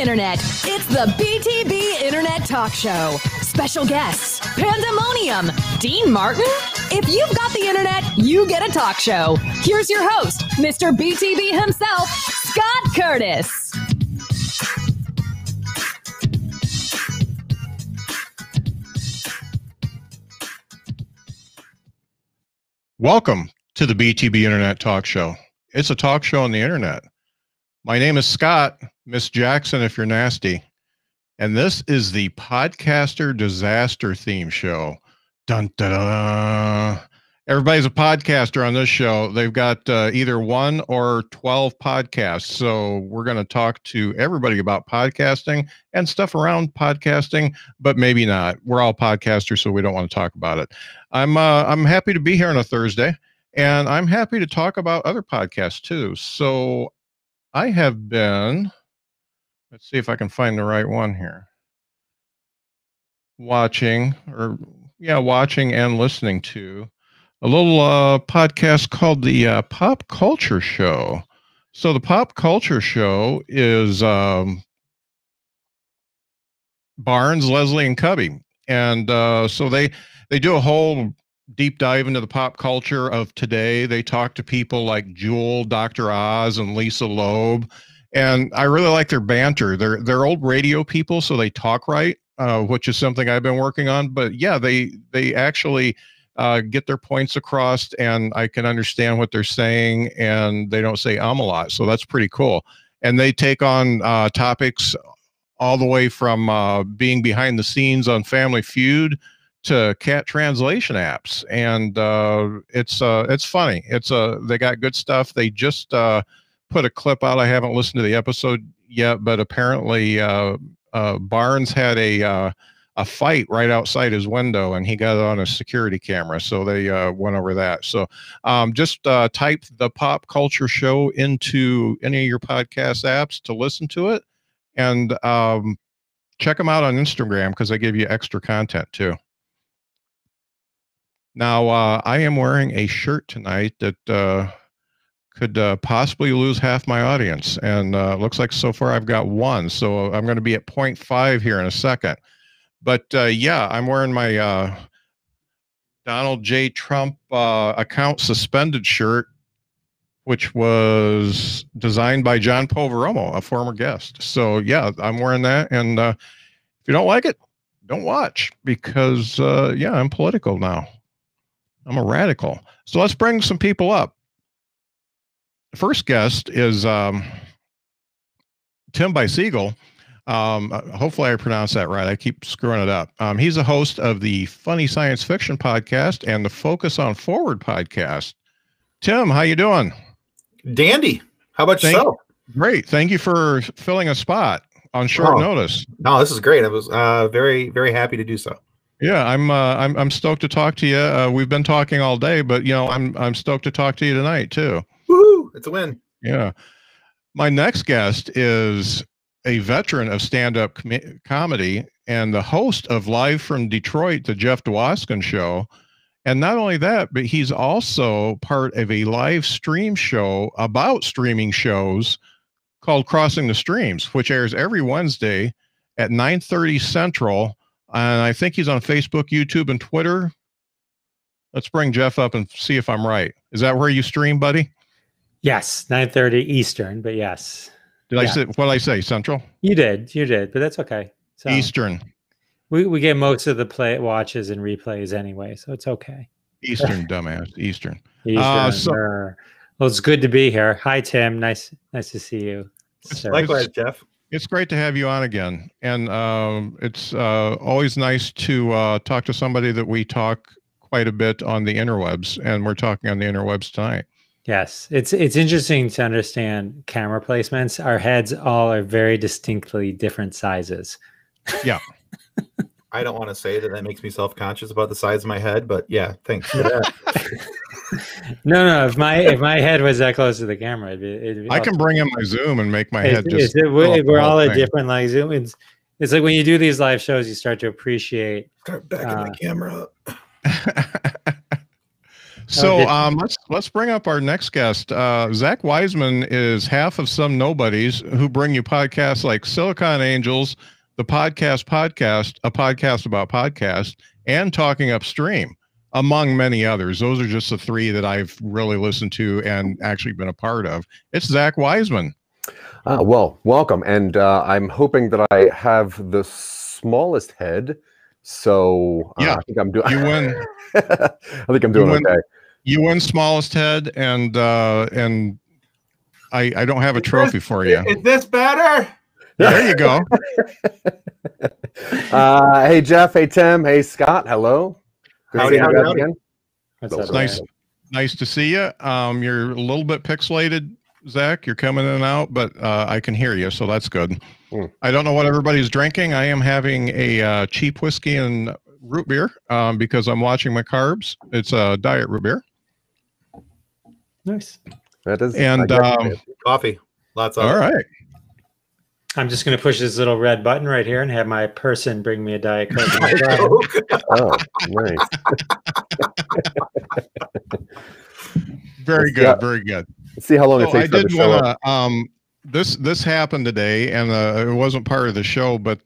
internet. It's the BTB Internet Talk Show. Special guests, Pandemonium, Dean Martin. If you've got the internet, you get a talk show. Here's your host, Mr. BTB himself, Scott Curtis. Welcome to the BTB Internet Talk Show. It's a talk show on the internet. My name is Scott, Miss Jackson if you're nasty, and this is the Podcaster Disaster Theme Show. Dun, dun, dun. Everybody's a podcaster on this show. They've got either 1 or 12 podcasts, so we're going to talk to everybody about podcasting and stuff around podcasting, but maybe not. We're all podcasters, so we don't want to talk about it. I'm happy to be here on a Thursday, and I'm happy to talk about other podcasts too. So I have been, let's see if I can find the right one here, watching and listening to a little podcast called the Pop Culture Show. So the Pop Culture Show is Barnes, Leslie, and Cubby. And so they do a whole deep dive into the pop culture of today. They talk to people like Jewel, Dr. Oz, and Lisa Loeb. And I really like their banter. They're old radio people, so they talk right, which is something I've been working on. But yeah, they actually get their points across, and I can understand what they're saying, and they don't say a lot. So that's pretty cool. And they take on topics all the way from being behind the scenes on Family Feud to cat translation apps, and it's funny. They got good stuff. They just put a clip out. I haven't listened to the episode yet, but apparently Barnes had a fight right outside his window, and he got it on a security camera. So they went over that. So just type the Pop Culture Show into any of your podcast apps to listen to it, and check them out on Instagram because they give you extra content too. Now, I am wearing a shirt tonight that could possibly lose half my audience. And looks like so far I've got one. So I'm going to be at 0.5 here in a second. But yeah, I'm wearing my Donald J. Trump account suspended shirt, which was designed by John Poveromo, a former guest. So yeah, I'm wearing that. And if you don't like it, don't watch, because yeah, I'm political now. I'm a radical. So let's bring some people up. The first guest is Tim Biesiegel. Hopefully I pronounced that right. I keep screwing it up. He's a host of the Funny Science Fiction podcast and the Focus on Forward podcast. Tim, how you doing? Dandy. How about yourself? Great. Thank you for filling a spot on short notice. No, this is great. I was very, very happy to do so. Yeah, I'm stoked to talk to you. We've been talking all day, but you know, I'm stoked to talk to you tonight too. Woohoo! It's a win. Yeah. My next guest is a veteran of stand-up comedy and the host of Live from Detroit, the Jeff Dwoskin Show. And not only that, but he's also part of a live stream show about streaming shows called Crossing the Streams, which airs every Wednesday at 9:30 Central. And I think he's on Facebook, YouTube, and Twitter. Let's bring Jeff up and see if I'm right. Is that where you stream, buddy? Yes, 9:30 Eastern, but yes. Did I say, what did I say, Central? You did, but that's okay. So Eastern. We get most of the watches and replays anyway, so it's okay. Eastern, dumbass. Eastern. Well, it's good to be here. Hi, Tim. Nice to see you. Likewise, Jeff. It's great to have you on again. And it's always nice to talk to somebody that we talk quite a bit on the interwebs, and we're talking on the interwebs tonight. Yes, it's interesting to understand camera placements. Our heads all are very distinctly different sizes. Yeah. I don't want to say that makes me self-conscious about the size of my head, but yeah, thanks for that. No. If my head was that close to the camera, it'd be I can bring in my Zoom and make my head just. We're all a different like Zoom. It's like when you do these live shows, you start to appreciate. Start backing the camera up. So let's bring up our next guest. Zack Wiseman is half of some nobodies who bring you podcasts like Silicon Angels, the podcast, a podcast about podcasts, and Talking Upstream, among many others. Those are just the three that I've really listened to and actually been a part of. It's Zack Wiseman. Well, welcome. And I'm hoping that I have the smallest head. So yeah, I think I'm doing. You win. I think I'm doing okay. You win smallest head, and I don't have a trophy for you. Is this better? There you go. Hey Jeff. Hey Tim. Hey Scott. Hello. Howdy. Again. It's nice to see you. You're a little bit pixelated, Zack. You're coming in and out, but I can hear you, so that's good. I don't know what everybody's drinking. I am having a cheap whiskey and root beer because I'm watching my carbs. It's a diet root beer. Nice. That is. And coffee. Lots of. All right. I'm just going to push this little red button right here and have my person bring me a Diet Coke. Oh, nice. Very good. Very good. Let's see how long it takes. I did want to. This happened today, and it wasn't part of the show, but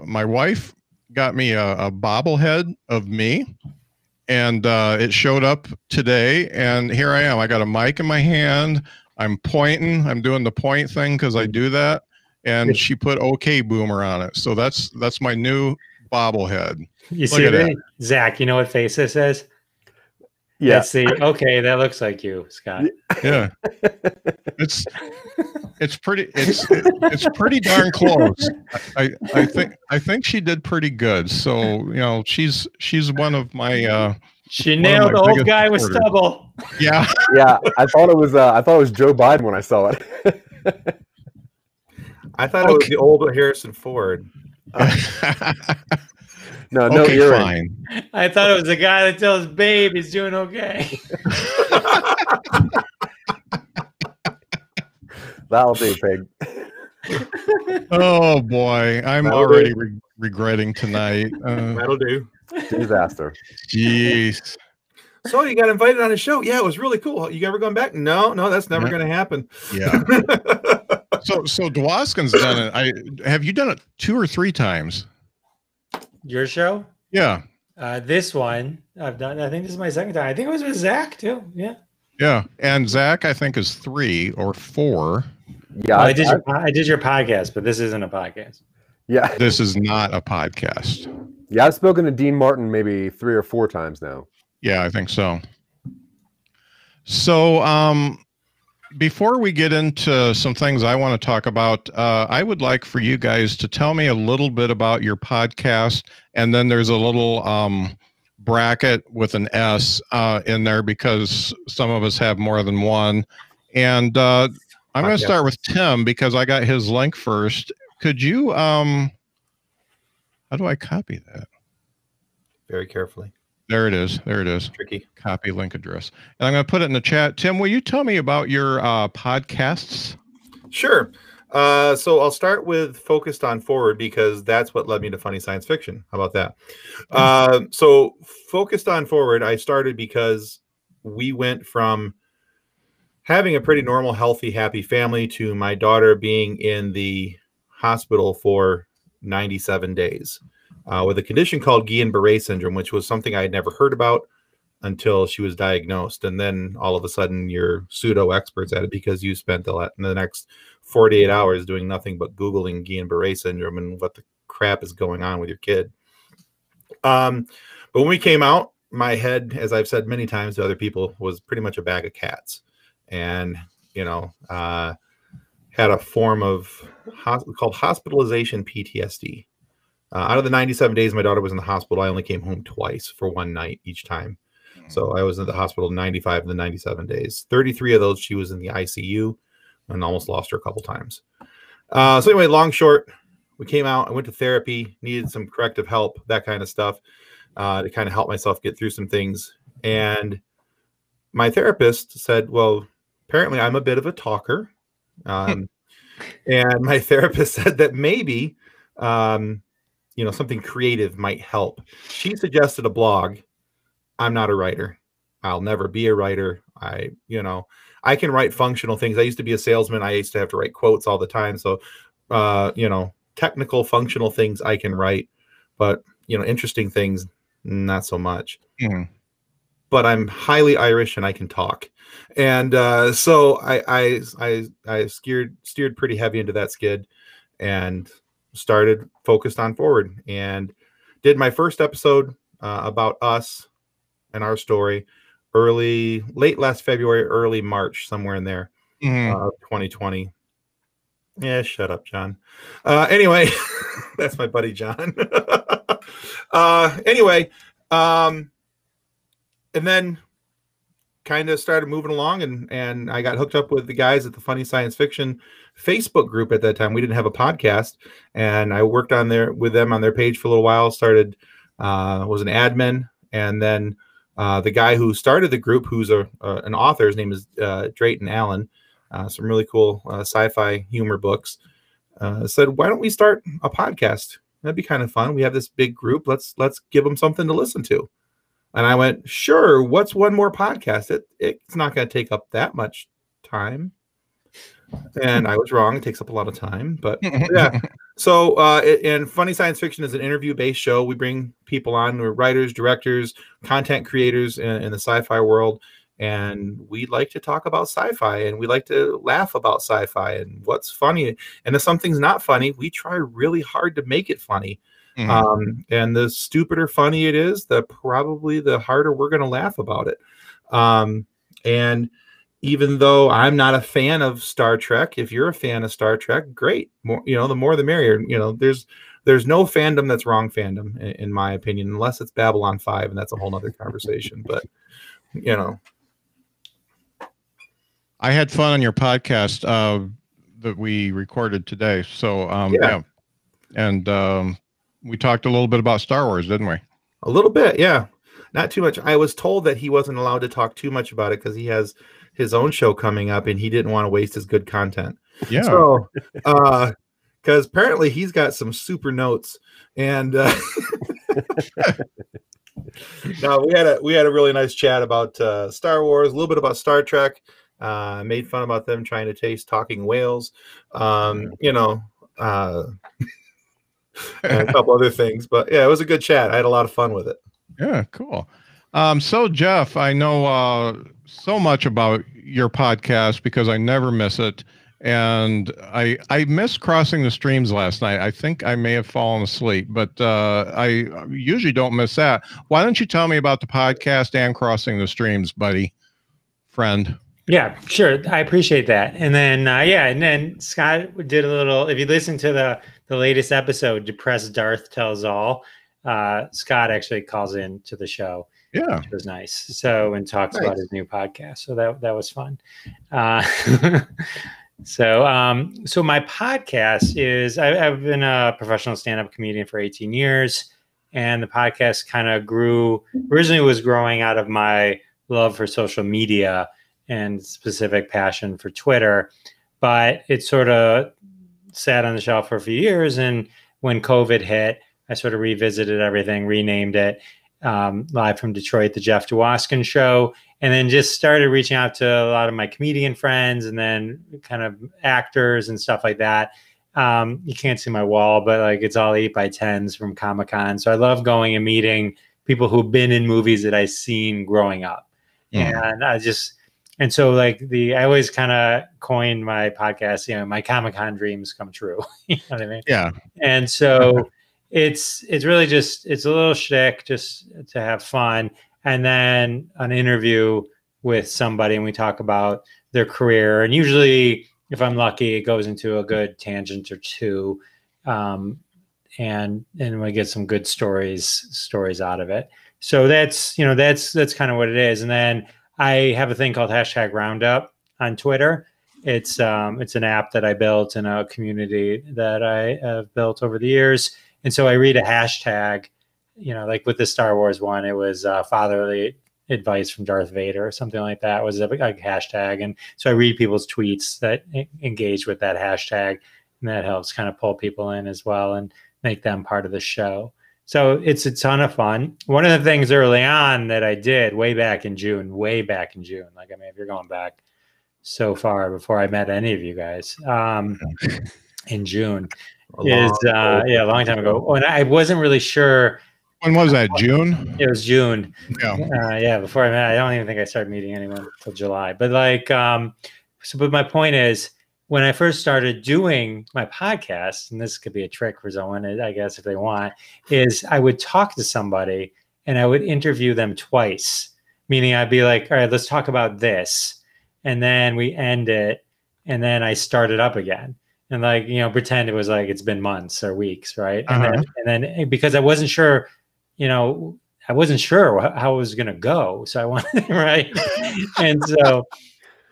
my wife got me a bobblehead of me, and it showed up today, and here I am. I got a mic in my hand. I'm pointing. I'm doing the point thing because I do that, and she put OK Boomer on it. So that's my new bobblehead. You see that, Zack? You know what face this is? Yeah. Let's see. Okay, that looks like you, Scott. Yeah. It's pretty darn close. I think she did pretty good. So she's one of my she nailed the old guy with stubble. Yeah. Yeah. I thought it was Joe Biden when I saw it. I thought it was the old Harrison Ford. No, you're fine. I thought it was the guy that tells Babe he's doing okay. That'll do, pig. Oh boy, I'm already regretting tonight. That'll do. Disaster. Jeez. So you got invited on a show? Yeah, it was really cool. You ever going back? No, that's never going to happen. Yeah. So Dwoskin's done it. Have you done it 2 or 3 times? Your show? Yeah. This one I've done. I think this is my second time. I think it was with Zack too. Yeah. Yeah, and Zack I think is 3 or 4. Yeah, I did your podcast, but this isn't a podcast. Yeah, this is not a podcast. Yeah, I've spoken to Dean Martin maybe 3 or 4 times now. Yeah, I think so. So, before we get into some things I want to talk about, I would like for you guys to tell me a little bit about your podcast, and then there's a little bracket with an S in there because some of us have more than one. And I'm going to start with Tim because I got his link first. Could you, how do I copy that? Very carefully. There it is. There it is. Tricky. Copy link address. And I'm going to put it in the chat. Tim, will you tell me about your podcasts? Sure. So I'll start with Focused on Forward because that's what led me to funny science fiction. How about that? So Focused on Forward, I started because we went from having a pretty normal, healthy, happy family to my daughter being in the hospital for 97 days. With a condition called Guillain-Barré syndrome, which was something I had never heard about until she was diagnosed. And then all of a sudden you're pseudo experts at it because you spent the next 48 hours doing nothing but Googling Guillain-Barré syndrome and what the crap is going on with your kid. But when we came out, my head, as I've said many times to other people, was pretty much a bag of cats. And, had a form of called hospitalization PTSD. Out of the 97 days my daughter was in the hospital, I only came home twice for one night each time. So I was in the hospital 95 of the 97 days. 33 of those, she was in the ICU and almost lost her a couple times. So anyway, long short, we came out, I went to therapy, needed some corrective help, that kind of stuff, to kind of help myself get through some things. And my therapist said, well, apparently I'm a bit of a talker. And my therapist said that maybe, something creative might help. She suggested a blog. I'm not a writer. I'll never be a writer. I can write functional things. I used to be a salesman. I used to have to write quotes all the time. So, technical functional things I can write, but interesting things, not so much. But I'm highly Irish and I can talk. And so I steered pretty heavy into that skid and started focused on forward and did my first episode about us and our story late last February, early March, somewhere in there of 2020. Yeah, shut up, John. Anyway, that's my buddy John. Anyway, and then kind of started moving along, and I got hooked up with the guys at the Funny Science Fiction Facebook group at that time. We didn't have a podcast, and I worked with them on their page for a little while. Started was an admin, and then the guy who started the group, who's an author, his name is Drayton Allen, some really cool sci-fi humor books, said, "Why don't we start a podcast? That'd be kind of fun. We have this big group. Let's give them something to listen to." And I went, "Sure. What's one more podcast? It's not going to take up that much time." And I was wrong. It takes up a lot of time, but yeah. So, and Funny Science Fiction is an interview-based show. We bring people on who are writers, directors, content creators in the sci-fi world, and we like to talk about sci-fi, and we like to laugh about sci-fi and what's funny. And if something's not funny, we try really hard to make it funny. And the stupider funny it is, probably the harder we're going to laugh about it. And even though I'm not a fan of Star Trek, if you're a fan of Star Trek, great. More, the more the merrier. There's no fandom that's wrong fandom, in my opinion, unless it's Babylon 5, and that's a whole other conversation. But I had fun on your podcast that we recorded today. So yeah. And we talked a little bit about Star Wars, didn't we? A little bit, yeah. Not too much. I was told that he wasn't allowed to talk too much about it because he has his own show coming up and he didn't want to waste his good content. Yeah. So, because apparently he's got some super notes, and no, we had a really nice chat about Star Wars, a little bit about Star Trek. Made fun about them trying to taste talking whales. And a couple other things, but yeah, it was a good chat. I had a lot of fun with it. Yeah, cool. So Jeff, I know so much about your podcast because I never miss it, and I missed Crossing the Streams last night. I think I may have fallen asleep, but I usually don't miss that. Why don't you tell me about the podcast and Crossing the Streams, buddy, friend? Yeah, sure. I appreciate that. And then, and then Scott did a little, if you listen to the latest episode, Depressed Darth Tells All, Scott actually calls in to the show. Yeah. Which was nice. So, and talks about his new podcast. So that was fun. So my podcast is, I've been a professional stand-up comedian for 18 years, and the podcast kind of originally was growing out of my love for social media and specific passion for Twitter, but it sort of sat on the shelf for a few years. And when COVID hit, I sort of revisited everything, renamed it Live from Detroit, the Jeff Dwoskin Show, and then just started reaching out to a lot of my comedian friends and then kind of actors and stuff like that. You can't see my wall, but like it's all 8x10s from Comic-Con. So I love going and meeting people who've been in movies that I've seen growing up. And so like I always kind of coined my podcast, my Comic-Con dreams come true. You know what I mean? Yeah. And so it's really just, it's a little shtick just to have fun. And then an interview with somebody and we talk about their career. And usually if I'm lucky, it goes into a good tangent or two. And we get some good stories out of it. So that's kind of what it is. And then I have a thing called #Roundup on Twitter. It's an app that I built in a community that I have built over the years. And so I read a hashtag, like with the Star Wars one, it was fatherly advice from Darth Vader or something like that was a hashtag. And so I read people's tweets that engage with that hashtag, and that helps kind of pull people in as well and make them part of the show. So it's a ton of fun. One of the things early on that I did way back in June, like, I mean, if you're going back so far before I met any of you guys, in June a long time ago. Oh, and I wasn't really sure. When was that? June? It was June. Yeah. Before I met, I don't even think I started meeting anyone till July. But like, but my point is, when I first started doing my podcast, and this could be a trick for someone, I guess, if they want, is I would talk to somebody and I would interview them twice. Meaning I'd be like, all right, let's talk about this. And then we end it. And then I start it up again. And like, pretend it was like it's been months or weeks, right? And then because I wasn't sure, how it was going to go. So I wanted, right? And so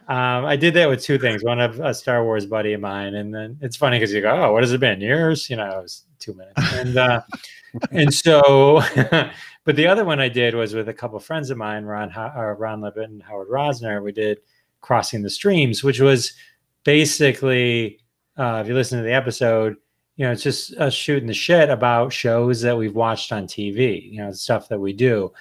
I did that with two things. One of a Star Wars buddy of mine. And then it's funny because you go, oh, what has it been? Years? It was 2 minutes. And, and so, but the other one I did was with a couple of friends of mine, Ron Libet and Howard Rosner. We did Crossing the Streams, which was basically, if you listen to the episode, it's just us shooting the shit about shows that we've watched on TV, stuff that we do.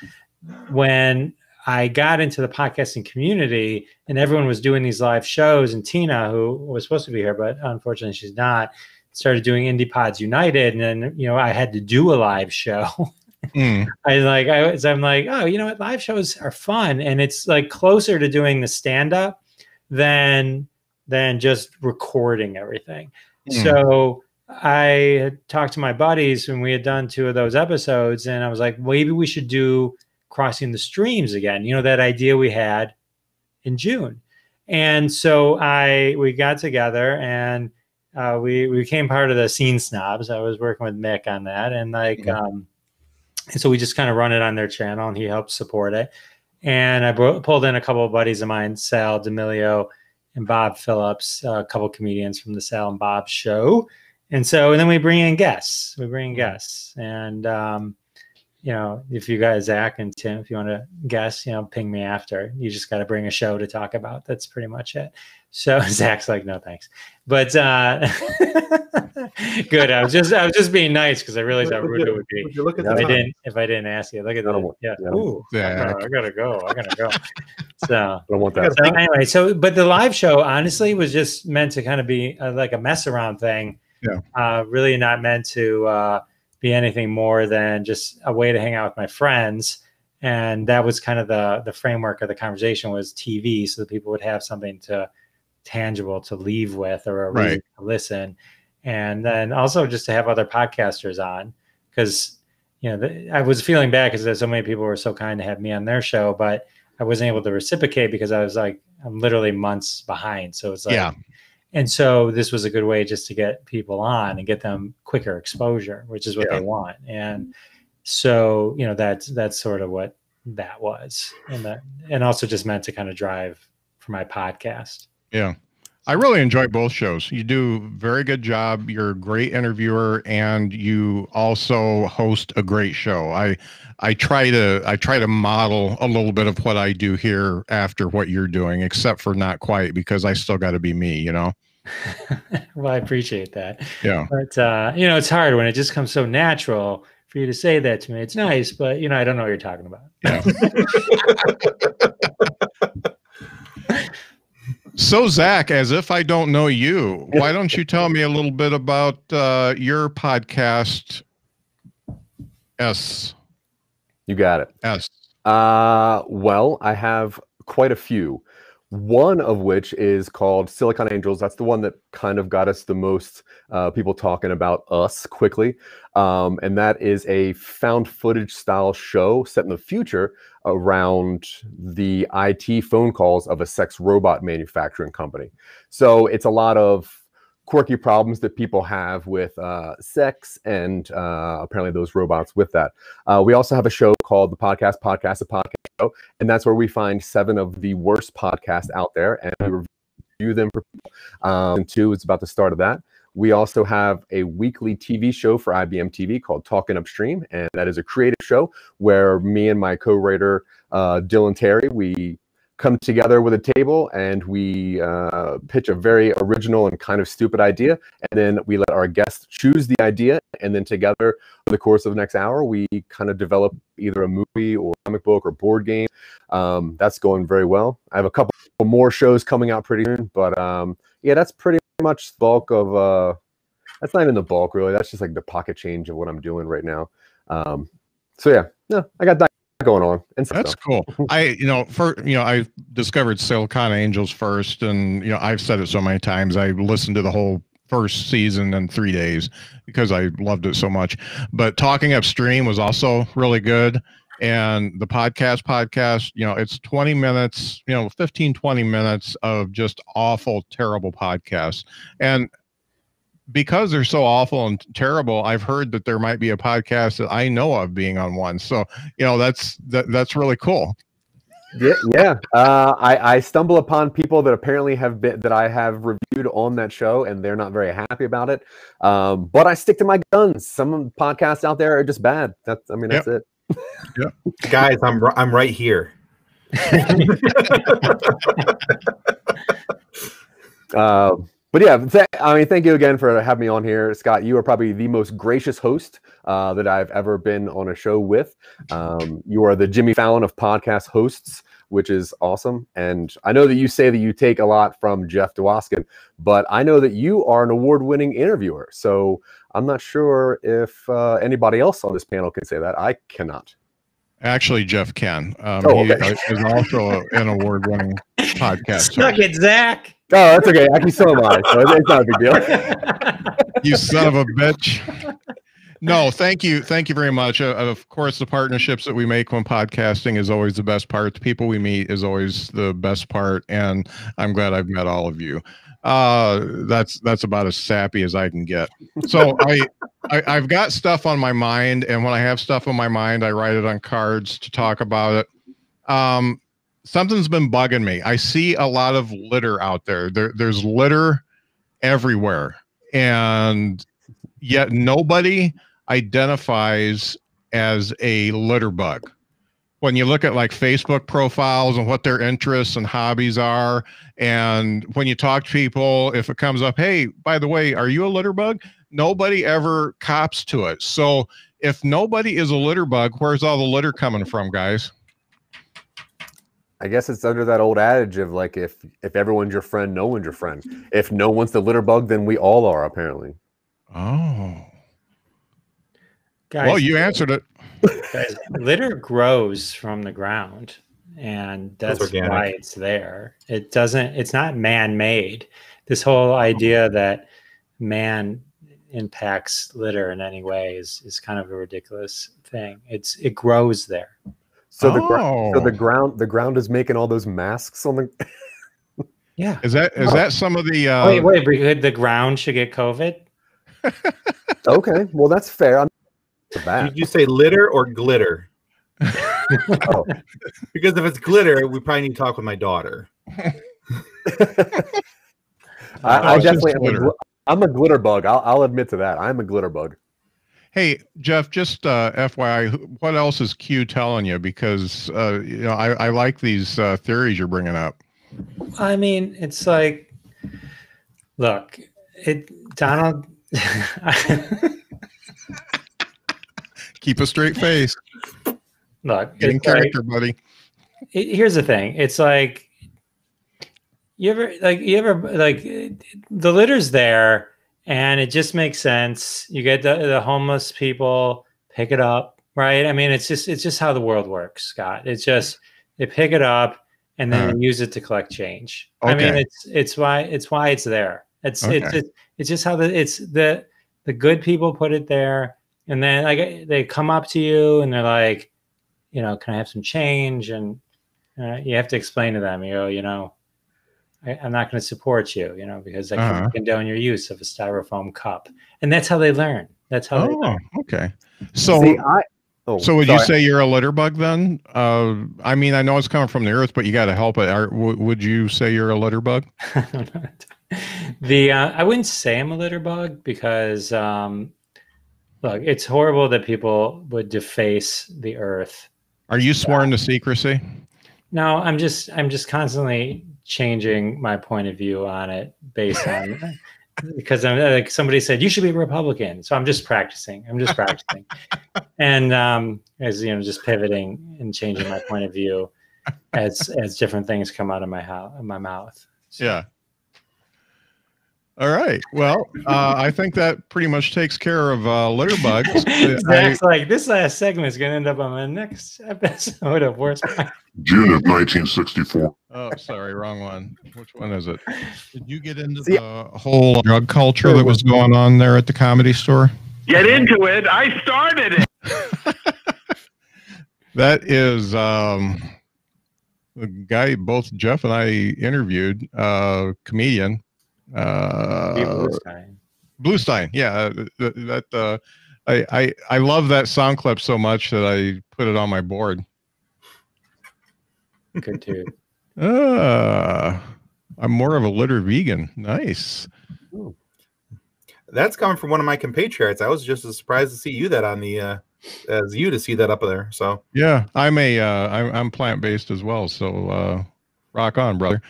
When I got into the podcasting community and everyone was doing these live shows, and Tina, who was supposed to be here, but unfortunately she's not, started doing Indie Pods United. And then, I had to do a live show. I'm like, oh, you know what? Live shows are fun. And it's like closer to doing the stand-up than just recording everything. So I had talked to my buddies when we had done 2 of those episodes, and I was like, maybe we should do Crossing the Streams again. That idea we had in June. And so we got together and we became part of the Scene Snobs. I was working with Mick on that. And and so we just kind of run it on their channel, and he helped support it. And I pulled in a couple of buddies of mine, Sal D'Amelio and Bob Phillips, a couple of comedians from the Sal and Bob show. And then we bring in guests. And, if you guys, Zach and Tim, if you want to guess, ping me after. You just got to bring a show to talk about. That's pretty much it. So Zach's like, no, thanks. But good. I was just being nice because I realized how rude it would be if I didn't ask you. Look at that. Yeah. Ooh, I gotta go. So I don't want that. So anyway, but the live show honestly was just meant to kind of be like a mess around thing. Yeah. Really not meant to be anything more than just a way to hang out with my friends. And that was kind of the framework of the conversation was TV, so that people would have something tangible to leave with or a reason to listen. And then also just to have other podcasters on, because, I was feeling bad because so many people were so kind to have me on their show, but I wasn't able to reciprocate because I was like, I'm literally months behind. So it's like, and so this was a good way just to get people on and get them quicker exposure, which is what they want. And so, that's sort of what that was. And also just meant to kind of drive for my podcast. Yeah. I really enjoy both shows. You do a very good job. You're a great interviewer, and you also host a great show. I try to model a little bit of what I do here after what you're doing, except for not quite, because I still got to be me, Well, I appreciate that. Yeah. But it's hard when it just comes so natural for you to say that to me. It's nice, but I don't know what you're talking about. Yeah. So, Zach, as if I don't know you, why don't you tell me a little bit about your podcast? You got it. Well, I have quite a few. One of which is called Silicon Angels. That's the one that kind of got us the most people talking about us quickly. And that is a found footage style show set in the future around the IT phone calls of a sex robot manufacturing company. So it's a lot of quirky problems that people have with sex and apparently those robots with that. We also have a show called The Podcast, a podcast show, and that's where we find 7 of the worst podcasts out there and we review them for people. And 2 is about the start of that. We also have a weekly TV show for IBM TV called Talking Upstream, and that is a creative show where me and my co-writer Dylan Terry, we come together with a table and we pitch a very original and kind of stupid idea, and then we let our guests choose the idea, and then together over the course of the next hour we kind of develop either a movie or comic book or board game. That's going very well. I have a couple more shows coming out pretty soon, but yeah, that's pretty much the bulk of that's not even the bulk really, that's just like the pocket change of what I'm doing right now. So yeah, no, I got that going on. And that's cool. I discovered Silicon Angels first, and I've said it so many times. I listened to the whole first season in 3 days because I loved it so much. But Talking Upstream was also really good. And the podcast, it's 20 minutes, 15, 20 minutes of just awful, terrible podcasts. And because they're so awful and terrible, I've heard that there might be a podcast that I know of being on one. So, that's really cool. Yeah. I stumble upon people that apparently that I have reviewed on that show, and they're not very happy about it. But I stick to my guns. Some podcasts out there are just bad. That's it. Yeah, guys, I'm right here. But yeah, thank you again for having me on here, Scott. You are probably the most gracious host that I've ever been on a show with. You are the Jimmy Fallon of podcast hosts, which is awesome. And I know that you say that you take a lot from Jeff Dwoskin, but I know that you are an award-winning interviewer. So I'm not sure if anybody else on this panel can say that. I cannot. Actually, Jeff can. Okay. He is also an award-winning podcast. Suck it, Zach. Oh, that's okay. Actually, so am I. So it's not a big deal. You son of a bitch. No, thank you. Thank you very much. Of course, the partnerships that we make when podcasting is always the best part. The people we meet is always the best part. And I'm glad I've met all of you. That's about as sappy as I can get. So I've got stuff on my mind. And when I have stuff on my mind, I write it on cards to talk about it. Something's been bugging me. I see a lot of litter out there. There's litter everywhere, and yet nobody identifies as a litter bug. When you look at like Facebook profiles and what their interests and hobbies are, and when you talk to people, if it comes up, hey, by the way, are you a litter bug? Nobody ever cops to it. So if nobody is a litter bug, where's all the litter coming from, guys? I guess it's under that old adage of like, if everyone's your friend, no one's your friend. If no one's the litter bug, then we all are, apparently. Oh. Guys, well, you answered it. Guys, litter grows from the ground, and that's why it's there. It's not man-made. This whole idea that man impacts litter in any way is kind of a ridiculous thing. It grows there. So the ground is making all those masks on the. Yeah. Is that some of the? Wait. The ground should get COVID. Okay, well that's fair. Did you say litter or glitter? Oh. Because if it's glitter, we probably need to talk with my daughter. I definitely I'm a glitter bug. I'll admit to that. I'm a glitter bug. Hey, Jeff, just FYI, what else is Q telling you? Because I like these theories you're bringing up. I mean, it's like, look, Donald. Keep a straight face. Look, get in character, buddy. Here's the thing. It's like, you ever the litter's there. And it just makes sense. You get the homeless people pick it up, right? I mean, it's just how the world works, Scott. It's just they pick it up and then they use it to collect change. Okay. I mean, it's why it's there. It's just how the good people put it there, and then like they come up to you and they're like, can I have some change? And you have to explain to them, I'm not going to support you, because I can't condone your use of a styrofoam cup. And that's how they learn. That's how they learn. Okay. So, would you say you're a litter bug then? I mean, I know it's coming from the earth, but you got to help it. Would you say you're a litter bug? I wouldn't say I'm a litter bug because, look, it's horrible that people would deface the earth. Are you sworn to secrecy? No, I'm just constantly changing my point of view on it based on because I'm like somebody said you should be a Republican, so I'm just practicing. And as you know, just pivoting and changing my point of view as different things come out of my mouth. So. Yeah. All right. Well, I think that pretty much takes care of litter bugs. Zach's like, this last segment is going to end up on my next episode of Worst Podcast. June of 1964. Oh, sorry, wrong one. Which one is it? Did you get into the whole drug culture that was going on there at the Comedy Store? Get into it. I started it. That is the guy both Jeff and I interviewed, comedian. Bluestein. Yeah. I love that sound clip so much that I put it on my board. Good too. I'm more of a litter vegan. Nice. Ooh. That's coming from one of my compatriots. I was just as surprised to see you that on the as you to see that up there. So yeah, I'm plant-based as well. So rock on, brother.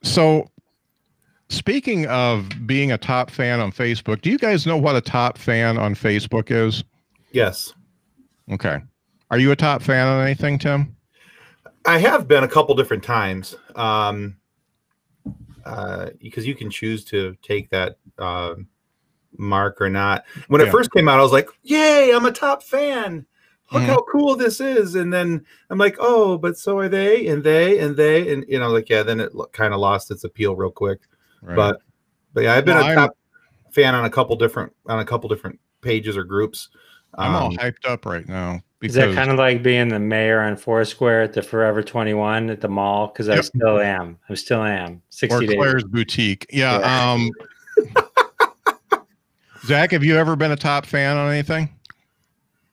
So speaking of being a top fan on Facebook, do you guys know what a top fan on Facebook is? Yes. Okay. Are you a top fan on anything, Tim? I have been a couple different times. Because you can choose to take that mark or not. When it first came out, I was like, yay, I'm a top fan. Look how cool this is. And then I'm like, oh, but so are they, and they, and they, and you know, like, yeah, then it kind of lost its appeal real quick. Right. But yeah, I've been a top fan on a couple different pages or groups. I'm all hyped up right now. Is that kind of like being the mayor on Foursquare at the Forever 21 at the mall? Because I still am. 60 days. Claire's Boutique. Yeah. Zach, have you ever been a top fan on anything?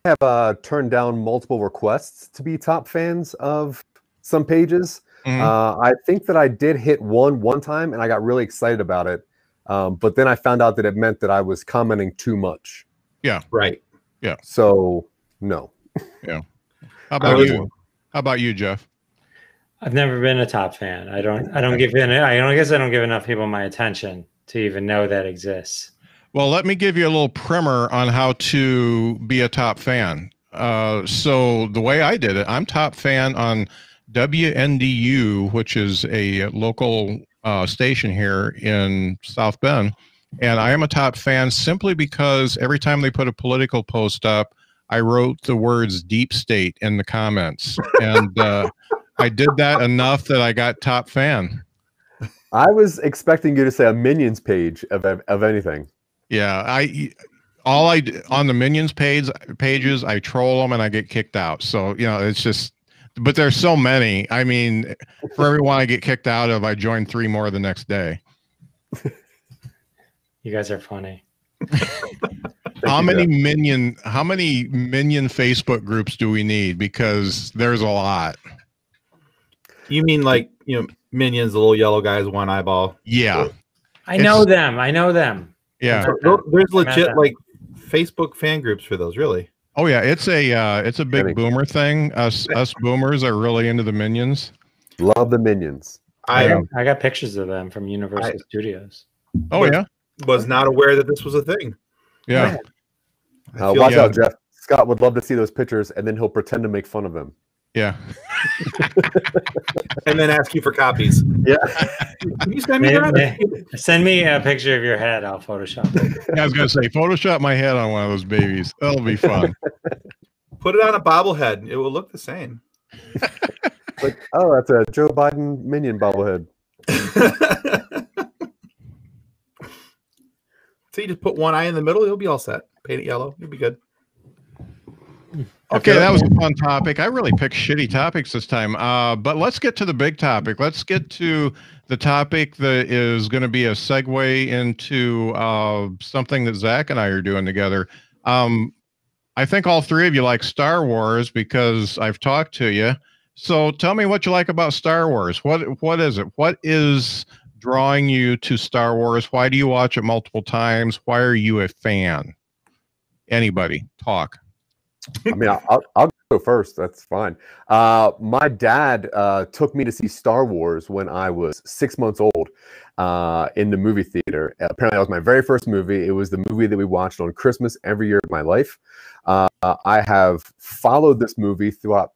I have turned down multiple requests to be top fans of some pages. I think that I did hit one time, and I got really excited about it. But then I found out that it meant that I was commenting too much. Yeah. Right. Yeah. So no. Yeah. How about you? How about you, Jeff? I've never been a top fan. I guess I don't give enough people my attention to even know that exists. Well, let me give you a little primer on how to be a top fan. So the way I did it, I'm top fan on WNDU, which is a local station here in South Bend. And I am a top fan simply because every time they put a political post up, I wrote the words deep state in the comments. And I did that enough that I got top fan. I was expecting you to say a Minions page of anything. Yeah, on the Minions pages, I troll them and I get kicked out. So, you know, it's just, but there's so many. I mean, for every one I get kicked out of, I join 3 more the next day. You guys are funny. How many minion Facebook groups do we need? Because there's a lot. You mean like, you know, Minions, the little yellow guys, one eyeball? Yeah. I know them. Yeah. There's legit like Facebook fan groups for those, really. Oh yeah, it's a big boomer thing. Us boomers are really into the Minions. Love the Minions. I got pictures of them from Universal Studios. Oh yeah. Was not aware that this was a thing. Yeah. Watch out, Jeff. Scott would love to see those pictures, and then he'll pretend to make fun of them. Yeah. And then ask you for copies. Yeah. Can you send me that? Send me a picture of your head. I'll Photoshop it. Yeah, I was going to say, Photoshop my head on one of those babies. That'll be fun. Put it on a bobblehead. It will look the same. Like, oh, that's a Joe Biden Minion bobblehead. So you just put one eye in the middle, you'll be all set. Paint it yellow, you'll be good. Okay, that was a fun topic. I really picked shitty topics this time. But let's get to the big topic. Let's get to the topic that is going to be a segue into something that Zach and I are doing together. I think all 3 of you like Star Wars because I've talked to you. So tell me what you like about Star Wars. What is it? What is drawing you to Star Wars? Why do you watch it multiple times? Why are you a fan? Anybody talk? I mean, I'll first. That's fine. My dad took me to see Star Wars when I was 6 months old in the movie theater. Apparently, that was my very first movie. It was the movie that we watched on Christmas every year of my life. I have followed this movie throughout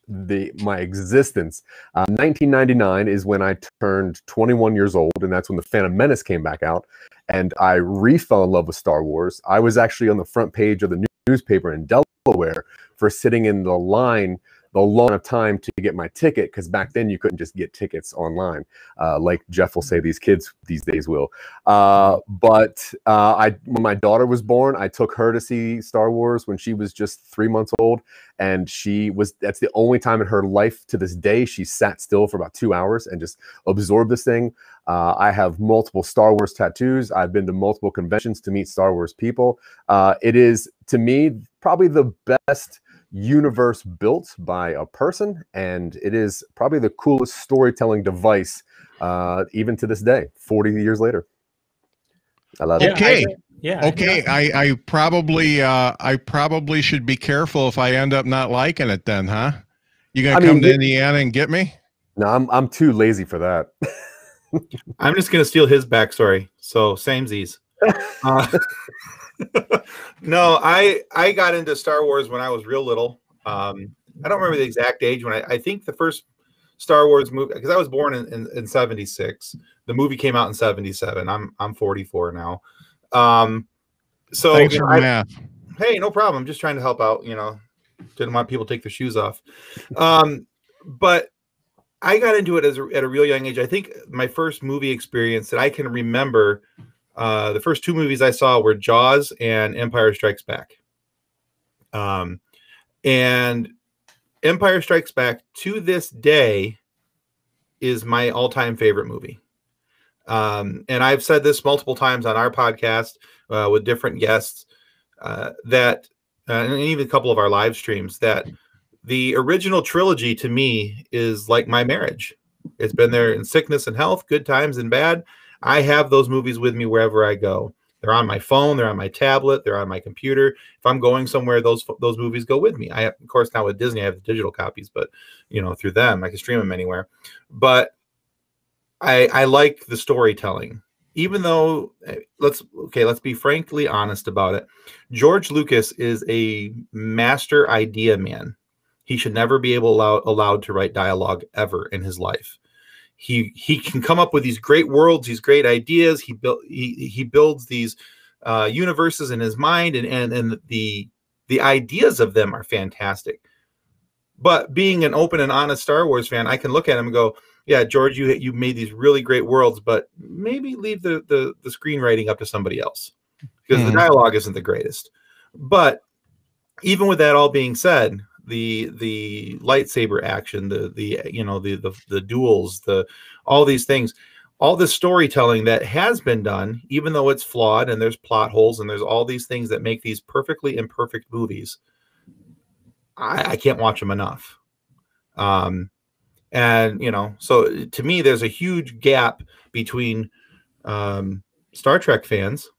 my existence. 1999 is when I turned 21 years old, and that's when The Phantom Menace came back out, and I re-fell in love with Star Wars. I was actually on the front page of the newspaper in Delaware for sitting in the line the long enough time to get my ticket, because back then you couldn't just get tickets online, like Jeff will say these kids these days will. But when my daughter was born, I took her to see Star Wars when she was just 3 months old, and that's the only time in her life to this day she sat still for about 2 hours and just absorbed this thing. I have multiple Star Wars tattoos. I've been to multiple conventions to meet Star Wars people. It is, to me, probably the best universe built by a person, and it is probably the coolest storytelling device even to this day, 40 years later. I love it. Okay. I probably should be careful if I end up not liking it then, huh? You gonna come to Indiana and get me? No, I'm too lazy for that. I'm just gonna steal his backstory. So samesies. No, I got into Star Wars when I was real little. I don't remember the exact age when I think the first Star Wars movie, because I was born in 76. The movie came out in 77. I'm 44 now. So thanks for math. Hey, no problem. I'm just trying to help out, didn't want people to take their shoes off. But I got into it at a real young age. I think my first movie experience that I can remember, the first two movies I saw were Jaws and Empire Strikes Back. And Empire Strikes Back to this day is my all-time favorite movie. And I've said this multiple times on our podcast with different guests, that and even a couple of our live streams, that the original trilogy to me is like my marriage. It's been there in sickness and health, good times and bad. I have those movies with me wherever I go. They're on my phone, they're on my tablet, they're on my computer. If I'm going somewhere, those movies go with me. Of course, now with Disney, I have the digital copies, but through them, I can stream them anywhere. But I like the storytelling, even though let's be frankly honest about it. George Lucas is a master idea man. He should never be allowed to write dialogue ever in his life. He can come up with these great worlds, these great ideas. He builds these universes in his mind, and the ideas of them are fantastic. But being an open and honest Star Wars fan, I can look at him and go, yeah, George, you made these really great worlds, but maybe leave the screenwriting up to somebody else, because the dialogue isn't the greatest. But even with that all being said, the lightsaber action, the duels, all these things, all the storytelling that has been done, even though it's flawed and there's plot holes and there's all these things that make these perfectly imperfect movies, I can't watch them enough. So to me, there's a huge gap between Star Trek fans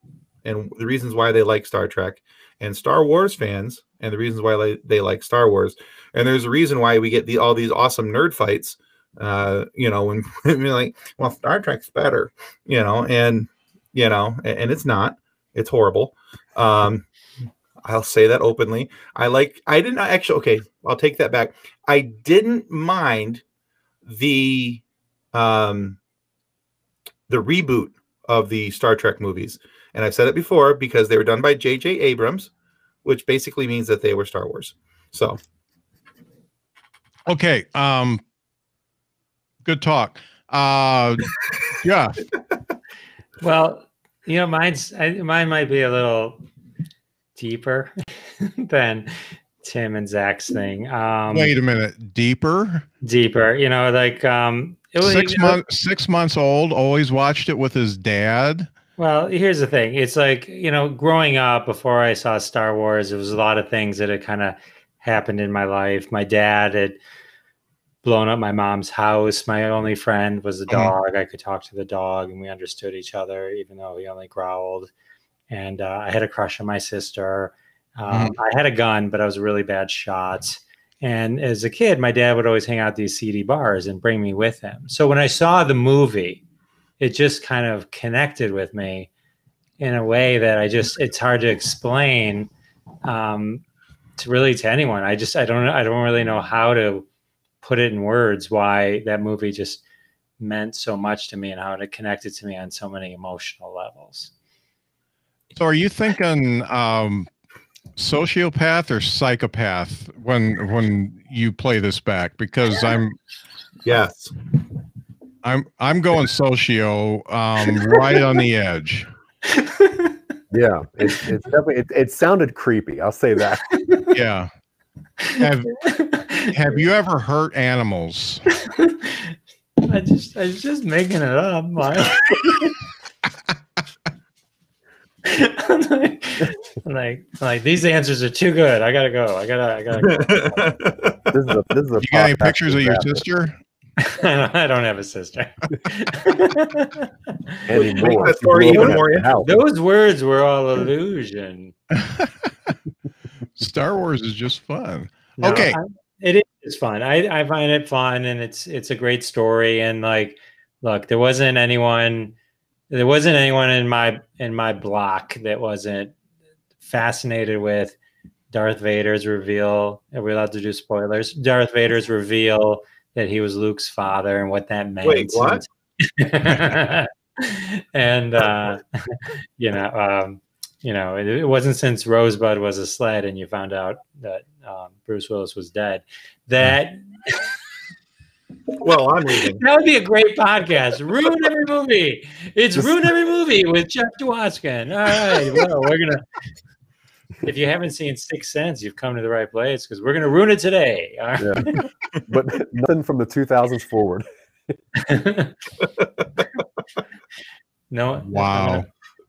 and the reasons why they like Star Trek, and Star Wars fans and the reasons why they like Star Wars. And there's a reason why we get all these awesome nerd fights, when we're like, well, Star Trek's better, and it's not. It's horrible. I'll say that openly. I didn't actually, okay, I'll take that back. I didn't mind the reboot of the Star Trek movies. And I've said it before, because they were done by J.J. Abrams, which basically means that they were Star Wars. So. Okay. Good talk. Yeah. Well, mine might be a little deeper than Tim and Zach's thing. Wait a minute. Deeper? It was 6 months old, always watched it with his dad. Well, here's the thing. It's like, growing up, before I saw Star Wars, there was a lot of things that had kind of happened in my life. My dad had blown up my mom's house. My only friend was the dog. I could talk to the dog and we understood each other, even though he only growled. And I had a crush on my sister. I had a gun, but I was a really bad shot. And as a kid, my dad would always hang out at these seedy bars and bring me with him. So when I saw the movie, it just kind of connected with me in a way that it's hard to explain to anyone. I don't really know how to put it in words why that movie just meant so much to me and how it connected to me on so many emotional levels. So are you thinking sociopath or psychopath when you play this back? Because I'm going socio, right on the edge. Yeah, it's definitely it sounded creepy. I'll say that. Yeah. Have you ever hurt animals? I was just making it up. I'm like these answers are too good. I gotta go. I gotta go. This is a you got any pictures of your sister? I don't have a sister. Anymore. Those words were all illusion. Star Wars is just fun. No, okay. It is fun. I find it fun, and it's a great story. And like, look, there wasn't anyone in my block that wasn't fascinated with Darth Vader's reveal. Are we allowed to do spoilers? Darth Vader's reveal that he was Luke's father and what that meant. Wait, what? And it wasn't since Rosebud was a sled and you found out that Bruce Willis was dead that well, I'm leaving. That would be a great podcast. Ruin every movie. Ruin every movie with Jeff Dwoskin. All right. Well, we're gonna. If you haven't seen Sixth Sense, you've come to the right place because we're gonna ruin it today. All right? Yeah. But nothing from the 2000s forward. No. Wow.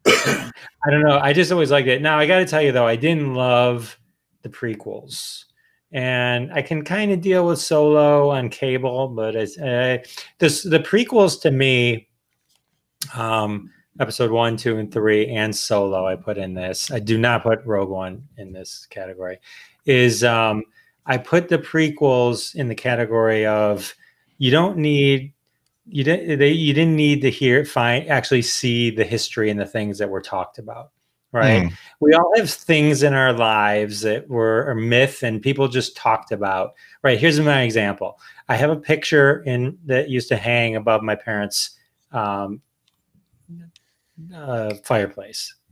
I don't know. I just always liked it. Now I got to tell you though, I didn't love the prequels. And I can kind of deal with Solo on cable, but the prequels to me, episode 1, 2, and 3, and Solo, I put in this. I do not put Rogue One in this category. I put the prequels in the category of you didn't need to actually see the history and the things that were talked about. Right. We all have things in our lives that were a myth and people just talked about. Right. Here's my example. I have a picture that used to hang above my parents' fireplace.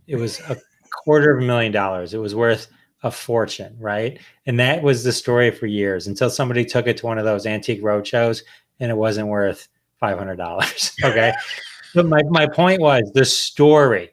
It was $250,000. It was worth a fortune. Right. And that was the story for years until somebody took it to one of those antique roadshows and it wasn't worth $500. Okay. But my point was the story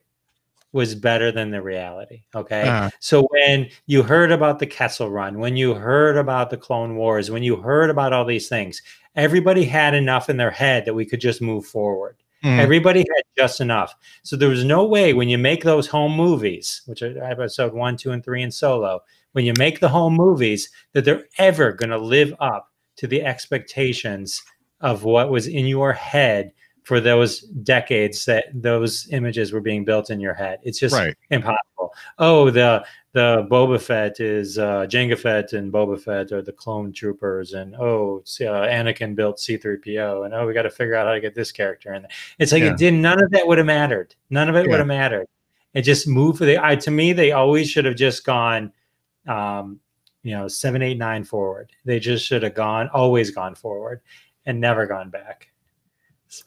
was better than the reality. Okay. So when you heard about the Kessel Run, when you heard about the Clone Wars, when you heard about all these things, everybody had enough in their head that we could just move forward. Everybody had just enough. So there was no way when you make those home movies, which are episode 1, 2, and 3 in Solo, when you make the home movies that they're ever going to live up to the expectations of what was in your head for those decades that those images were being built in your head. It's just impossible. Oh, the Boba Fett is Jango Fett and Boba Fett are the clone troopers, and Anakin built C-3PO, and we got to figure out how to get this character in. It's like none of that would have mattered. None of it would have mattered. It just moved for to me, they always should have just gone 7, 8, 9 forward. They just should have always gone forward and never gone back.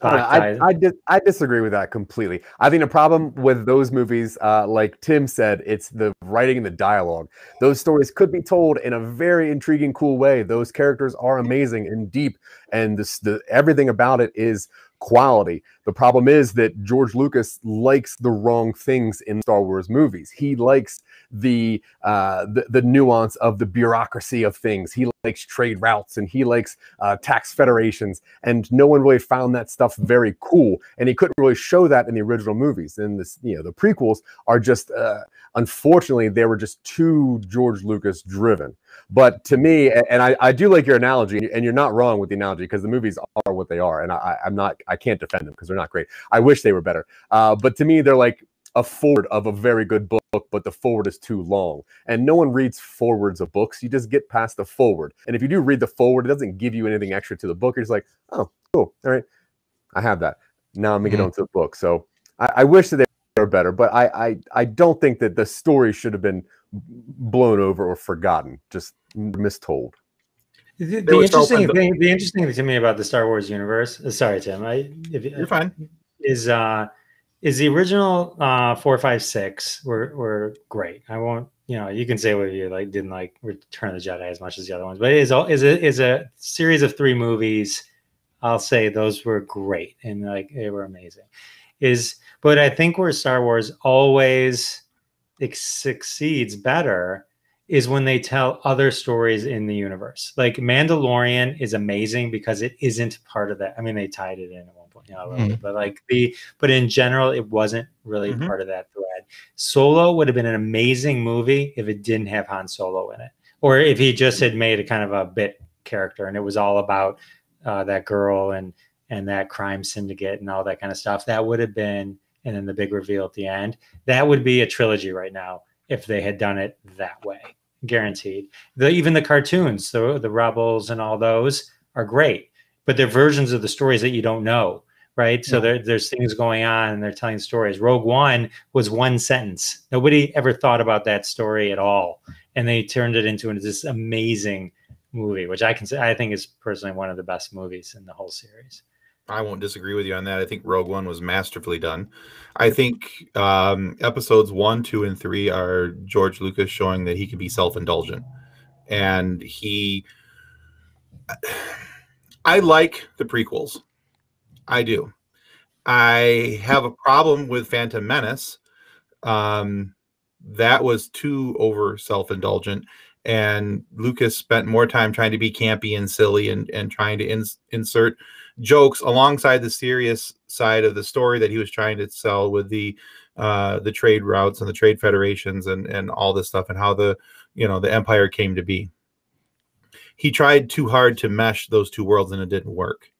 I disagree with that completely. I think the problem with those movies, like Tim said, it's the writing and the dialogue. Those stories could be told in a very intriguing, cool way. Those characters are amazing and deep, and everything about it is quality. The problem is that George Lucas likes the wrong things in Star Wars movies. He likes the nuance of the bureaucracy of things. He likes trade routes and he likes tax federations, and no one really found that stuff very cool, and he couldn't really show that in the original movies. And the prequels are just unfortunately they were just too George Lucas driven. But to me, and I do like your analogy, and you're not wrong with the analogy, because the movies are what they are, and I can't defend them because they're not great. I wish they were better. But to me, they're like a forward of a very good book, but the forward is too long. And no one reads forwards of books. You just get past the forward. And if you do read the forward, it doesn't give you anything extra to the book. You're just like, oh, cool. All right. I have that. Now I'm going to get on to the book. So I wish that they were better, but I don't think that the story should have been blown over or forgotten, just mistold. The interesting thing to me about the Star Wars universe, sorry, Tim, you're fine, is the original 4, 5, 6 were great. I won't, you can say whether you didn't like Return of the Jedi as much as the other ones, but it is a series of 3 movies. I'll say those were great and they were amazing. But I think where Star Wars always succeeds better is when they tell other stories in the universe. Like Mandalorian is amazing because it isn't part of that. I mean, they tied it in at one point, a little bit, but in general, it wasn't really part of that thread. Solo would have been an amazing movie if it didn't have Han Solo in it, or if he just had made a kind of a bit character and it was all about that girl and that crime syndicate and all that kind of stuff. That would have been, and then the big reveal at the end, that would be a trilogy right now if they had done it that way. Guaranteed. Even the cartoons, the Rebels and all those are great, but they're versions of the stories that you don't know, right? So there's things going on and they're telling stories. Rogue One was 1 sentence. Nobody ever thought about that story at all. And they turned it into this amazing movie, which I think is personally one of the best movies in the whole series. I won't disagree with you on that. I think Rogue One was masterfully done. I think episodes 1, 2, and 3 are George Lucas showing that he can be self-indulgent. And I like the prequels. I do. I have a problem with Phantom Menace. That was too over self-indulgent. And Lucas spent more time trying to be campy and silly and trying to insert jokes alongside the serious side of the story that he was trying to sell with the trade routes and the trade federations and all this stuff and how the empire came to be. He tried too hard to mesh those two worlds and it didn't work.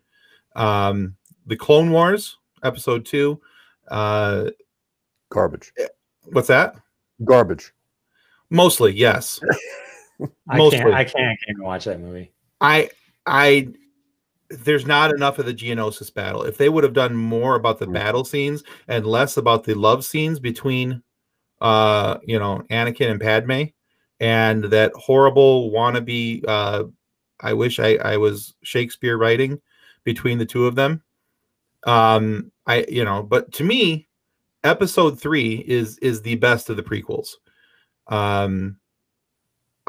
The Clone Wars episode 2, garbage. What's that? Garbage. Mostly, yes. I can't even watch that movie. There's not enough of the Geonosis battle. If they would have done more about the battle scenes and less about the love scenes between Anakin and Padme and that horrible wannabe I wish I was Shakespeare writing between the two of them. But to me, episode 3 is the best of the prequels.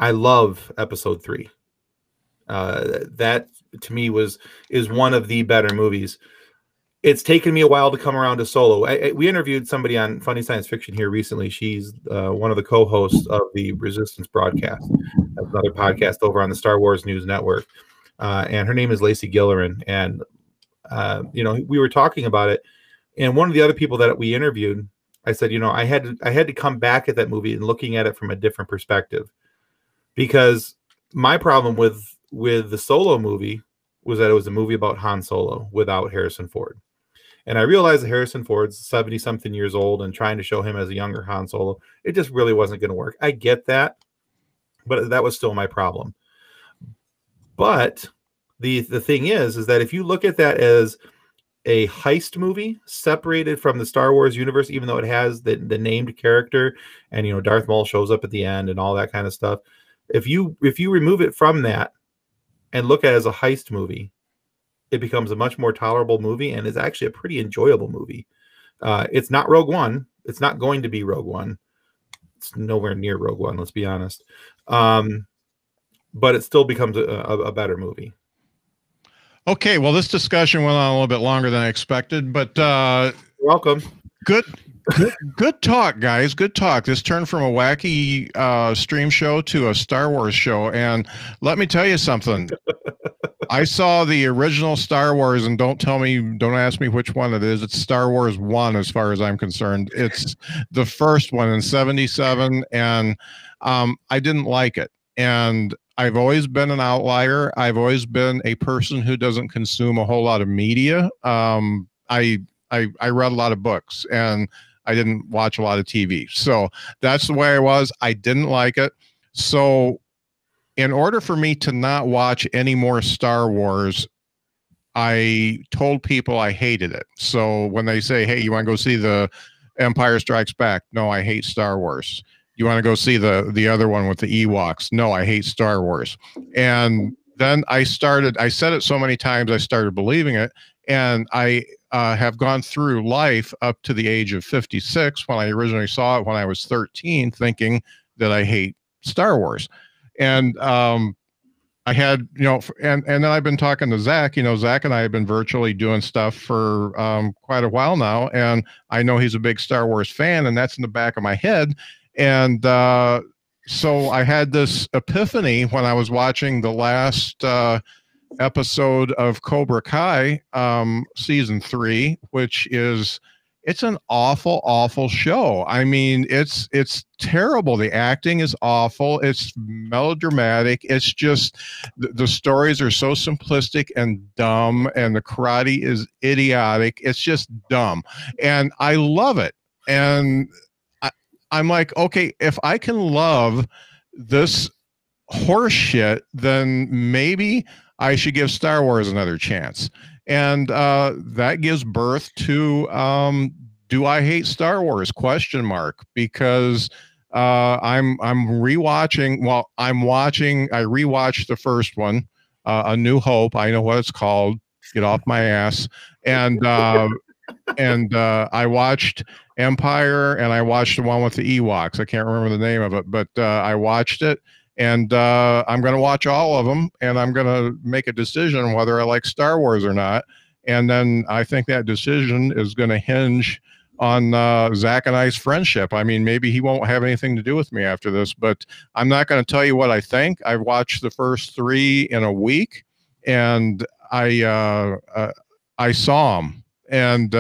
I love episode 3. That to me is one of the better movies. It's taken me a while to come around to Solo. We interviewed somebody on Funny Science Fiction here recently. She's one of the co-hosts of the Resistance broadcast, another podcast over on the Star Wars News Network. And her name is Lacey Gillerin. And we were talking about it. And one of the other people that we interviewed, I said, I had to come back at that movie and looking at it from a different perspective, because my problem with the Solo movie was that it was a movie about Han Solo without Harrison Ford. And I realized that Harrison Ford's 70-something years old and trying to show him as a younger Han Solo, it just really wasn't going to work. I get that, but that was still my problem. But the thing is that if you look at that as a heist movie separated from the Star Wars universe, even though it has the named character and, Darth Maul shows up at the end and all that kind of stuff, if you remove it from that and look at it as a heist movie, it becomes a much more tolerable movie and is actually a pretty enjoyable movie. It's not Rogue One. It's not going to be Rogue One. It's nowhere near Rogue One, let's be honest. But it still becomes a better movie. Okay, well, this discussion went on a little bit longer than I expected, but you're welcome. Good talk, guys. Good talk. This turned from a wacky stream show to a Star Wars show, and let me tell you something. I saw the original Star Wars, and don't ask me which one it is. It's Star Wars 1 as far as I'm concerned. It's the first one in 1977, and I didn't like it. And I've always been an outlier. I've always been a person who doesn't consume a whole lot of media. I read a lot of books, and I didn't watch a lot of TV. So that's the way I was. I didn't like it. So in order for me to not watch any more Star Wars, I told people I hated it. So when they say, hey, you want to go see the Empire Strikes Back? No, I hate Star Wars. You want to go see the other one with the Ewoks? No, I hate Star Wars. And then I said it so many times, I started believing it. And I have gone through life up to the age of 56 when I originally saw it when I was 13, thinking that I hate Star Wars. And I had, and then I've been talking to Zach. Zach and I have been virtually doing stuff for quite a while now. And I know he's a big Star Wars fan, and that's in the back of my head. And so I had this epiphany when I was watching the last episode of Cobra Kai season 3, which it's an awful, awful show. I mean, it's terrible. The acting is awful. It's melodramatic. It's just the stories are so simplistic and dumb, and the karate is idiotic. It's just dumb, and I love it. And I'm like, okay, if I can love this horse shit, then maybe I should give Star Wars another chance. And that gives birth to do I hate Star Wars? ? Because I'm rewatching. Well, I rewatched the first one, A New Hope. I know what it's called. Get off my ass. And I watched Empire, and I watched the one with the Ewoks. I can't remember the name of it, but I watched it. And I'm going to watch all of them, and I'm going to make a decision whether I like Star Wars or not. And then I think that decision is going to hinge on Zach and I's friendship. I mean, maybe he won't have anything to do with me after this, but I'm not going to tell you what I think. I've watched the first 3 in a week, and I saw them. And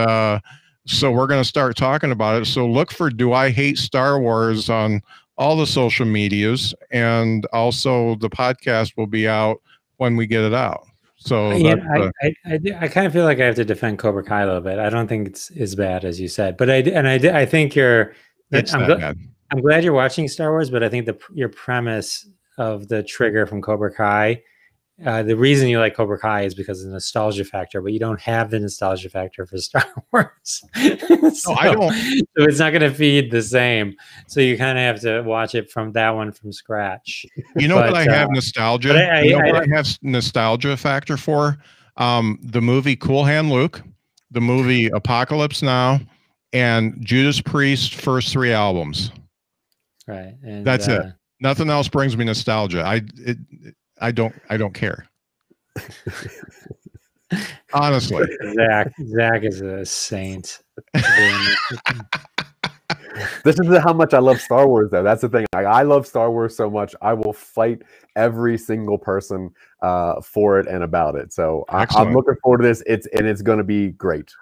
so we're going to start talking about it. So look for Do I Hate Star Wars on all the social medias, and also the podcast will be out when we get it out. So I kind of feel like I have to defend Cobra Kai a little bit. I don't think it's as bad as you said, but I think I'm glad you're watching Star Wars, but I think your premise of the trigger from Cobra Kai, the reason you like Cobra Kai is because of the nostalgia factor, but you don't have the nostalgia factor for Star Wars. So I don't. So it's not going to feed the same. So you kind of have to watch it from that one from scratch. What I have nostalgia. What I have nostalgia factor for? The movie Cool Hand Luke, the movie Apocalypse Now, and Judas Priest's first 3 albums. Right. And that's it. Nothing else brings me nostalgia. I don't care. Honestly. Zach is a saint. This is how much I love Star Wars, though. That's the thing. I love Star Wars so much. I will fight every single person for it and about it. So I'm looking forward to this. It's going to be great.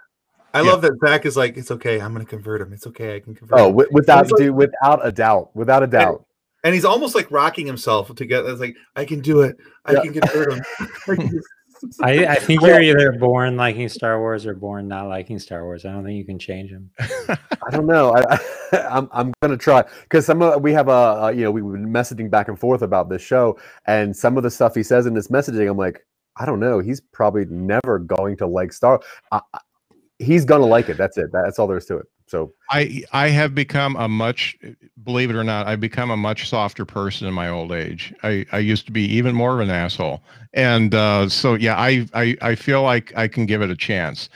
I love that Zach is like, it's okay. I'm going to convert him. It's okay. I can convert him. Without a doubt. And he's almost like rocking himself together. It's like, I can do it. I can convert him. I think you're either born liking Star Wars or born not liking Star Wars. I don't think you can change them. I don't know. I'm gonna try, because we have we've been messaging back and forth about this show, and some of the stuff he says in this messaging, I'm like, I don't know. He's probably never going to like Star. He's gonna like it. That's it. That's all there is to it. So I have become believe it or not, I've become a much softer person in my old age. I used to be even more of an asshole. And so, yeah, I feel like I can give it a chance.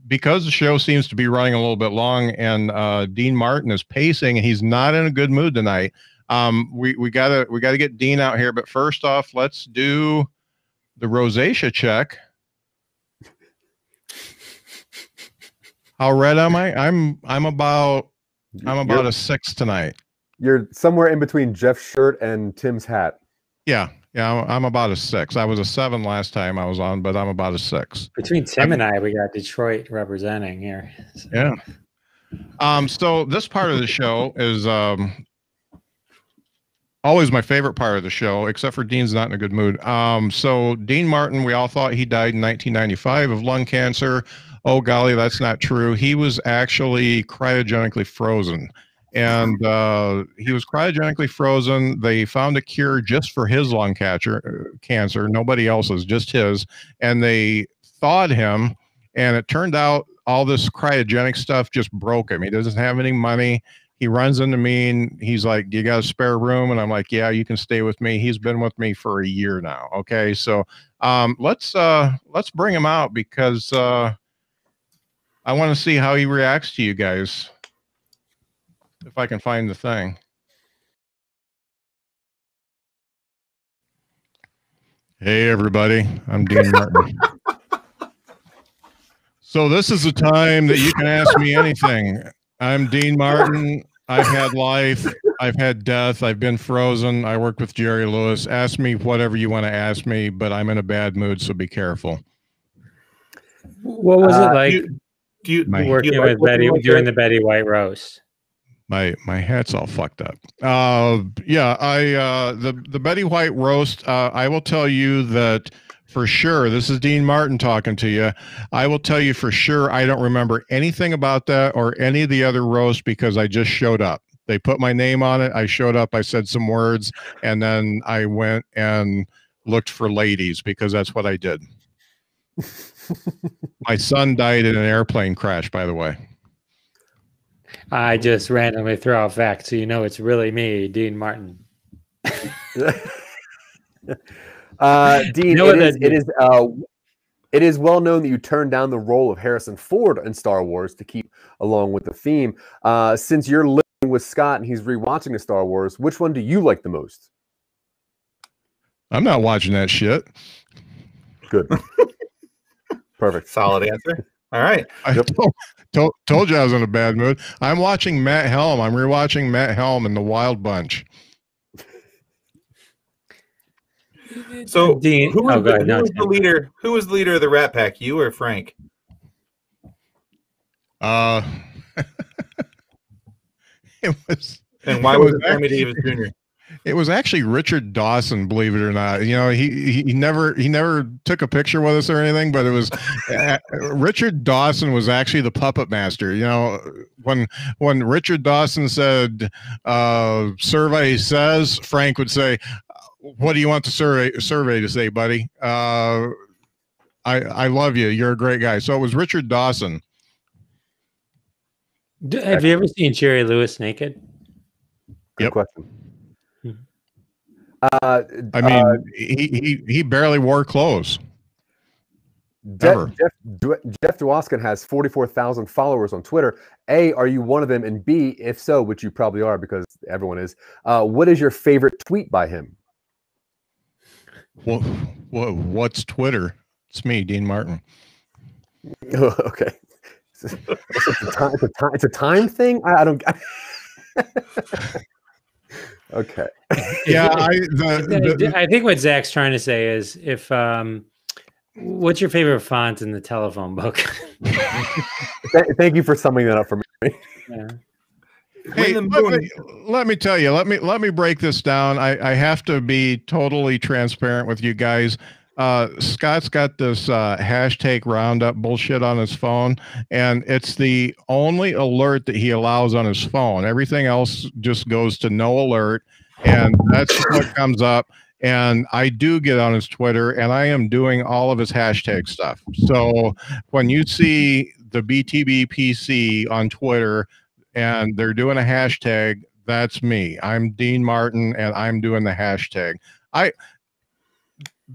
Because the show seems to be running a little bit long, and Dean Martin is pacing, and he's not in a good mood tonight. We gotta get Dean out here. But first off, let's do the rosacea check. How red am I? I'm about a 6 tonight. You're somewhere in between Jeff's shirt and Tim's hat. Yeah, I'm about a 6. I was a 7 last time I was on, but I'm about a 6. Between Tim and I, we got Detroit representing here. So. Yeah. So this part of the show is always my favorite part of the show, except for Dean's not in a good mood. So Dean Martin, we all thought he died in 1995 of lung cancer. oh golly, that's not true. He was actually cryogenically frozen. And he was cryogenically frozen. They found a cure just for his lung cancer, nobody else's, just his. And they thawed him, and it turned out all this cryogenic stuff just broke him. He doesn't have any money. He runs into me and he's like, "You got a spare room?" And I'm like, "Yeah, you can stay with me." He's been with me for a year now. Okay, so let's bring him out, because I want to see how he reacts to you guys. If I can find the thing. Hey, everybody. I'm Dean Martin. So this is the time that you can ask me anything. I'm Dean Martin. I've had life. I've had death. I've been frozen. I worked with Jerry Lewis. Ask me whatever you want to ask me, but I'm in a bad mood, so be careful. What was it like working with Betty, doing the Betty White roast? My hat's all fucked up. Yeah, the Betty White roast, I will tell you that for sure, this is Dean Martin talking to you. I will tell you for sure, I don't remember anything about that or any of the other roasts, because I just showed up. They put my name on it. I showed up, I said some words, and then I went and looked for ladies, because that's what I did. My son died in an airplane crash, by the way. I just randomly throw out facts, so you know it's really me, Dean Martin. Dean, it is well known that you turned down the role of Harrison Ford in Star Wars to keep along with the theme. Since you're living with Scott and he's rewatching the Star Wars, which one do you like the most? I'm not watching that shit. Good. Perfect. Solid answer. All right. I told you I was in a bad mood. I'm watching Matt Helm. I'm rewatching Matt Helm in The Wild Bunch. So, Dean, who was the leader? Who was the leader of the Rat Pack? You or Frank? It was. And why was it Sammy Davis Jr.? It was actually Richard Dawson, believe it or not. You know, he never took a picture with us or anything, but it was Richard Dawson was actually the puppet master. You know, when Richard Dawson said, "Survey says," Frank would say, "What do you want the survey to say, buddy? I love you. You're a great guy." So it was Richard Dawson. Have you ever seen Jerry Lewis naked? Good question. I mean, he barely wore clothes. Jeff Dwoskin has 44,000 followers on Twitter. A, are you one of them? And B, if so, which you probably are because everyone is, what is your favorite tweet by him? Well, what's Twitter? It's me, Dean Martin. Okay. It's a time thing? I don't... Okay. Yeah, I think what Zach's trying to say is, if what's your favorite font in the telephone book? Thank you for summing that up for me. Yeah. Hey, let me tell you. Let me break this down. I have to be totally transparent with you guys. Scott's got this hashtag roundup bullshit on his phone, and it's the only alert that he allows on his phone. Everything else just goes to no alert, and that's what comes up. And I do get on his Twitter, and I am doing all of his hashtag stuff. So when you see the BTB PC on Twitter and they're doing a hashtag, that's me. I'm Dean Martin, and I'm doing the hashtag.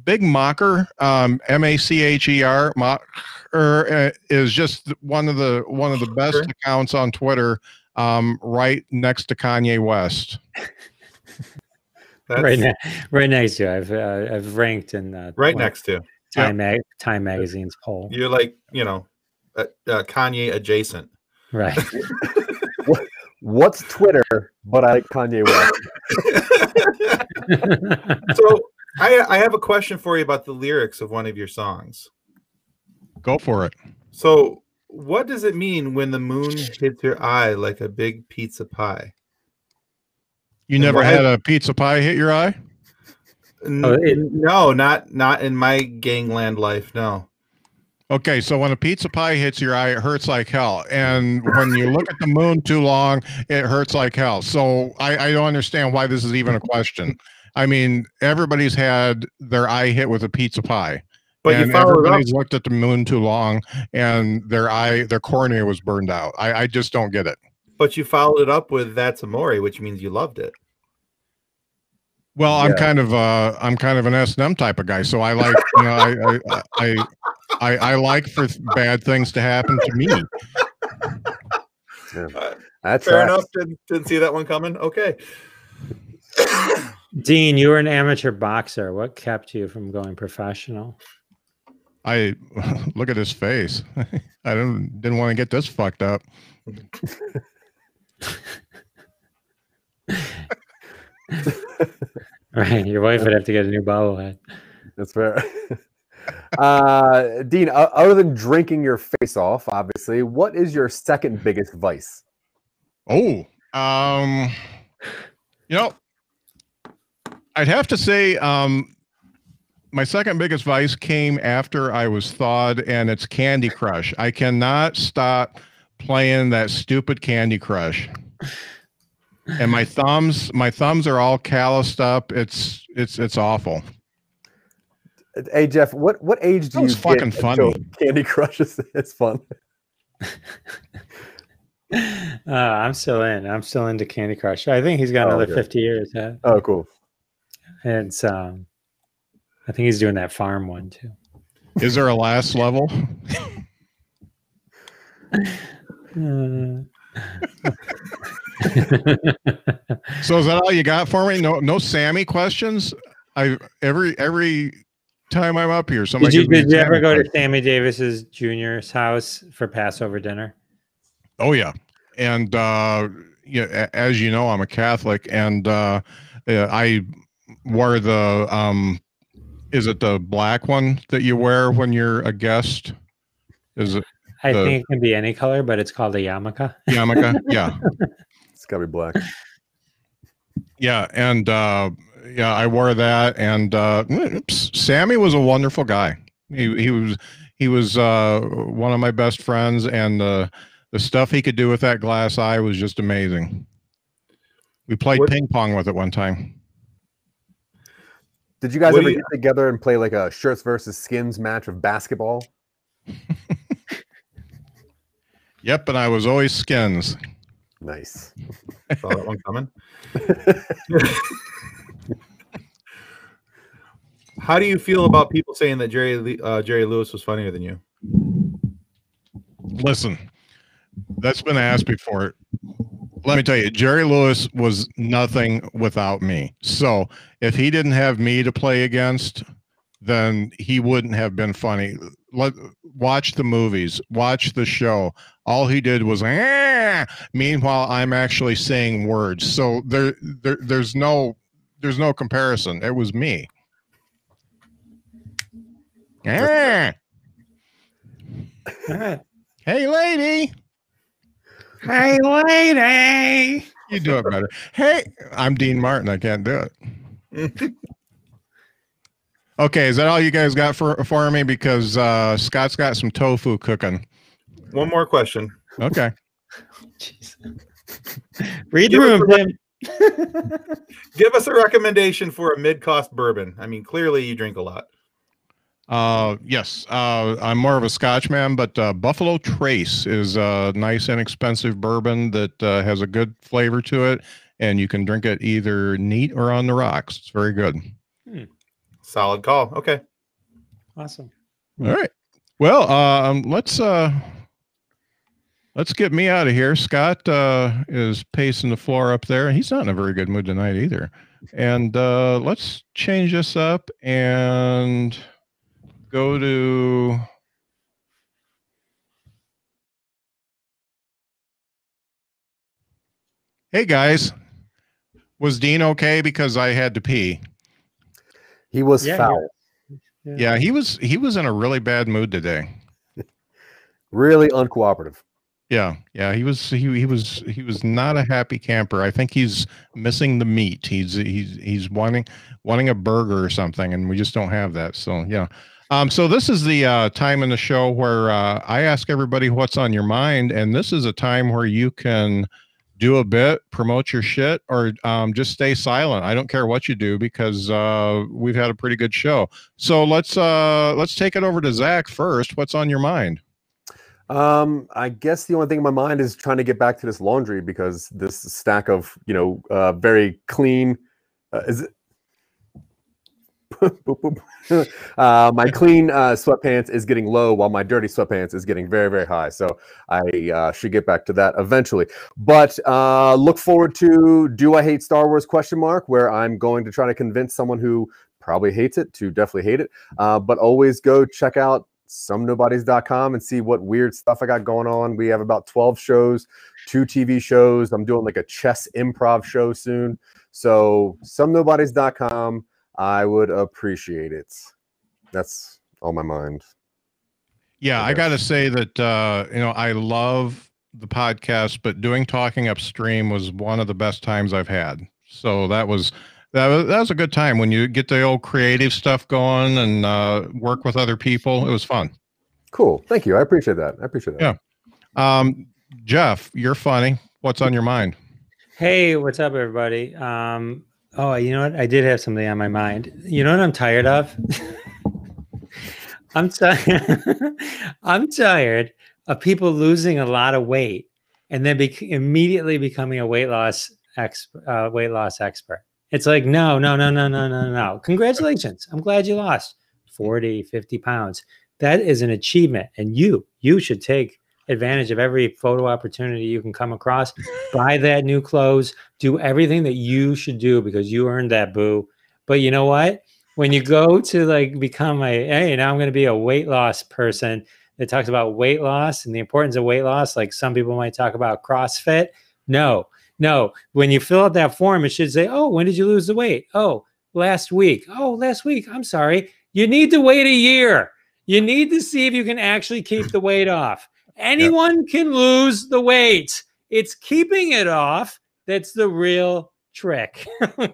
Big Mocker, M-A-C-H-E-R, Mocker, is just one of the best accounts on Twitter, right next to Kanye West. Right next to. I've ranked in next to Time Magazine's poll. You're like, Kanye adjacent, right? What's Twitter? But I like Kanye West. So. I have a question for you about the lyrics of one of your songs. Go for it. So, what does it mean when the moon hits your eye like a big pizza pie? You never had a pizza pie hit your eye? No, not in my gangland life. No. Okay, so when a pizza pie hits your eye, it hurts like hell. And when you look at the moon too long, it hurts like hell. So I don't understand why this is even a question. I mean, everybody's had their eye hit with a pizza pie. But and you followed up. everybody's looked at the moon too long and their cornea was burned out. I just don't get it. But you followed it up with That's Amore, which means you loved it. Well, I'm kind of an S&M type of guy, so I like, I like for bad things to happen to me. That's fair enough. Didn't see that one coming. Okay. Dean, you were an amateur boxer. What kept you from going professional? I look at his face. I didn't want to get this fucked up. Right, your wife would have to get a new bobblehead. That's fair. Dean, other than drinking your face off, obviously, what is your second biggest vice? Oh, I'd have to say my second biggest vice came after I was thawed, and it's Candy Crush. I cannot stop playing that stupid Candy Crush. And my thumbs are all calloused up. It's awful. Hey Jeff, what age do you get fucking funny. Candy Crush is fun? I'm still in. I'm still into Candy Crush. I think he's got another 50 years. Oh, cool. And I think he's doing that farm one too. Is there a last level? So is that all you got for me? No Sammy questions? Every time I'm up here, somebody did you ever go to Sammy Davis's Jr.'s house for Passover dinner? Oh yeah. And as you know, I'm a Catholic, and I wore the is it the black one that you wear when you're a guest? Is it? I think it can be any color, but it's called a yarmulke. Yarmulke, yeah. It's gotta be black. Yeah, and I wore that, and Sammy was a wonderful guy. He was one of my best friends, and the stuff he could do with that glass eye was just amazing. We played ping pong with it one time. Did you guys ever get together and play like a shirts versus skins match of basketball? Yep, and I was always skins. Nice. Saw that one coming. How do you feel about people saying that Jerry Lewis was funnier than you? Listen, that's been asked before. Let me tell you, Jerry Lewis was nothing without me. So if he didn't have me to play against, then he wouldn't have been funny. Watch the movies, watch the show. All he did was, meanwhile, I'm actually saying words. So there's no comparison. It was me. Hey, lady. Hey, lady. You do it better. Hey, I'm Dean Martin. I can't do it. Okay, is that all you guys got for me? Because Scott's got some tofu cooking. One more question. Okay. Read the room, Tim. Give us a recommendation for a mid-cost bourbon. I mean, clearly you drink a lot. Yes, I'm more of a Scotch man, but Buffalo Trace is a nice, inexpensive bourbon that has a good flavor to it, and you can drink it either neat or on the rocks. It's very good. Solid call. Okay. Awesome. All right. Well, let's get me out of here. Scott is pacing the floor up there. He's not in a very good mood tonight either. And let's change this up and go to hey guys, was Dean okay? Because I had to pee. He was foul. Yeah, he was in a really bad mood today. Really uncooperative. Yeah, he was not a happy camper. I think he's missing the meat. He's wanting a burger or something, and we just don't have that. So yeah. So this is the time in the show where I ask everybody what's on your mind, and this is a time where you can do a bit, promote your shit, or just stay silent. I don't care what you do because we've had a pretty good show. So let's take it over to Zack first. What's on your mind? I guess the only thing in my mind is trying to get back to this laundry because this stack of, very clean, is it? My clean sweatpants is getting low while my dirty sweatpants is getting very, very high. So I should get back to that eventually. But look forward to Do I Hate Star Wars ? Where I'm going to try to convince someone who probably hates it to definitely hate it. But always go check out somenobodies.com and see what weird stuff I got going on. We have about 12 shows, 2 TV shows. I'm doing like a chess improv show soon. So somenobodies.com. I would appreciate it. That's on my mind. Yeah, I got to say that, I love the podcast, but doing Talking Upstream was one of the best times I've had. So that was a good time when you get the old creative stuff going and work with other people. It was fun. Cool. Thank you. I appreciate that. Yeah. Jeff, you're funny. What's on your mind? Hey, what's up, everybody? Oh, you know what? I did have something on my mind. You know what I'm tired of? I'm tired of people losing a lot of weight and then immediately becoming a weight loss expert. It's like, no. Congratulations. I'm glad you lost 40, 50 pounds. That is an achievement. And you should take advantage of every photo opportunity you can come across. Buy that new clothes, do everything that you should do because you earned that, boo. But you know what? When you go to become hey, now I'm going to be a weight loss person that talks about weight loss and the importance of weight loss, like some people might talk about CrossFit. No. When you fill out that form, it should say, oh, when did you lose the weight? Oh, last week. Oh, last week. I'm sorry. You need to wait a year. You need to see if you can actually keep the weight off. Anyone can lose the weight. It's keeping it off that's the real trick.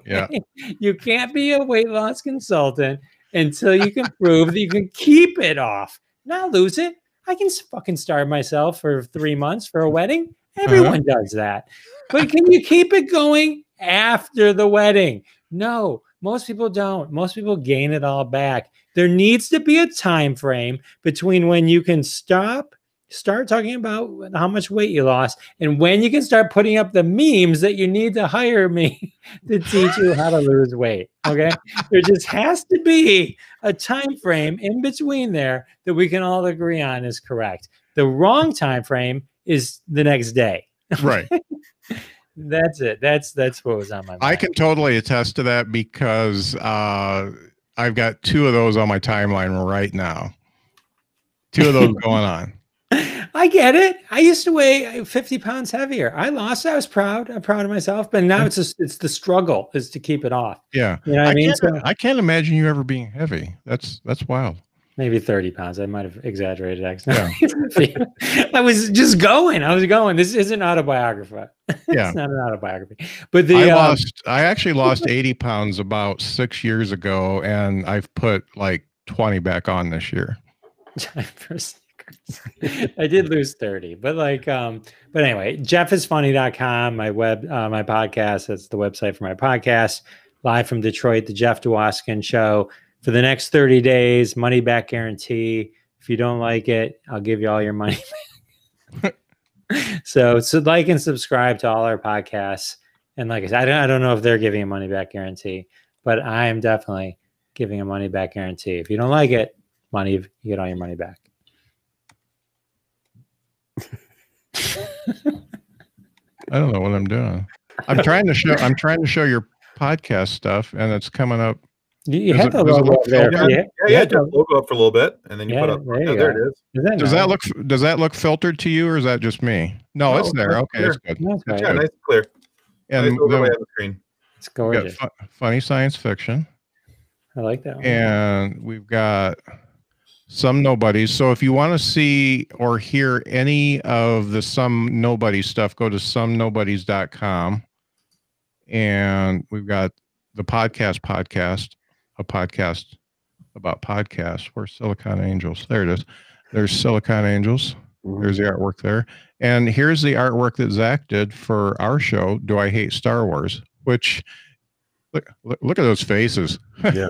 Yeah. You can't be a weight loss consultant until you can prove that you can keep it off, not lose it. I can fucking starve myself for 3 months for a wedding. Everyone does that. But can you keep it going after the wedding? No, most people don't. Most people gain it all back. There needs to be a time frame between when you can start talking about how much weight you lost and when you can start putting up the memes that you need to hire me to teach you how to lose weight. Okay. There just has to be a time frame in between there that we can all agree on is correct. The wrong time frame is the next day. Right. That's it. That's what was on my mind. I can totally attest to that because I've got 2 of those on my timeline right now. 2 of those going on. I get it. I used to weigh 50 pounds heavier. I lost. I was proud. I'm proud of myself. But now it's the struggle is to keep it off. Yeah. You know what I mean? I can't imagine you ever being heavy. That's wild. Maybe 30 pounds. I might have exaggerated. Actually. I was just going. I was going. This isn't autobiography. Yeah. It's not an autobiography. But I actually lost 80 pounds about 6 years ago, and I've put like 20 back on this year. I did lose 30, but but anyway, jeffisfunny.com, my podcast. That's the website for my podcast. Live from Detroit, the Jeff Dwoskin Show. For the next 30 days, money back guarantee. If you don't like it, I'll give you all your money back. So like and subscribe to all our podcasts. And like I said, I don't know if they're giving a money back guarantee, but I am definitely giving a money back guarantee. If you don't like it, you get all your money back. I don't know what I'm doing. I'm trying to show your podcast stuff, and it's coming up. You had the logo up there. Yeah, the logo up for a little bit, and then you put up. There it is. Does that look filtered to you, or is that just me? No, it's there. Okay, it's good. Nice and clear. And nice overlay on the screen. It's gorgeous. Funny science fiction. I like that one. And we've got Some Nobodies. So if you want to see or hear any of the Some Nobodies stuff, go to somenobodies.com. And we've got the podcast, a podcast about podcasts. Where's Silicon Angels? There it is. There's Silicon Angels. There's the artwork there. And here's the artwork that Zach did for our show, Do I Hate Star Wars? Which, look at those faces. Yeah.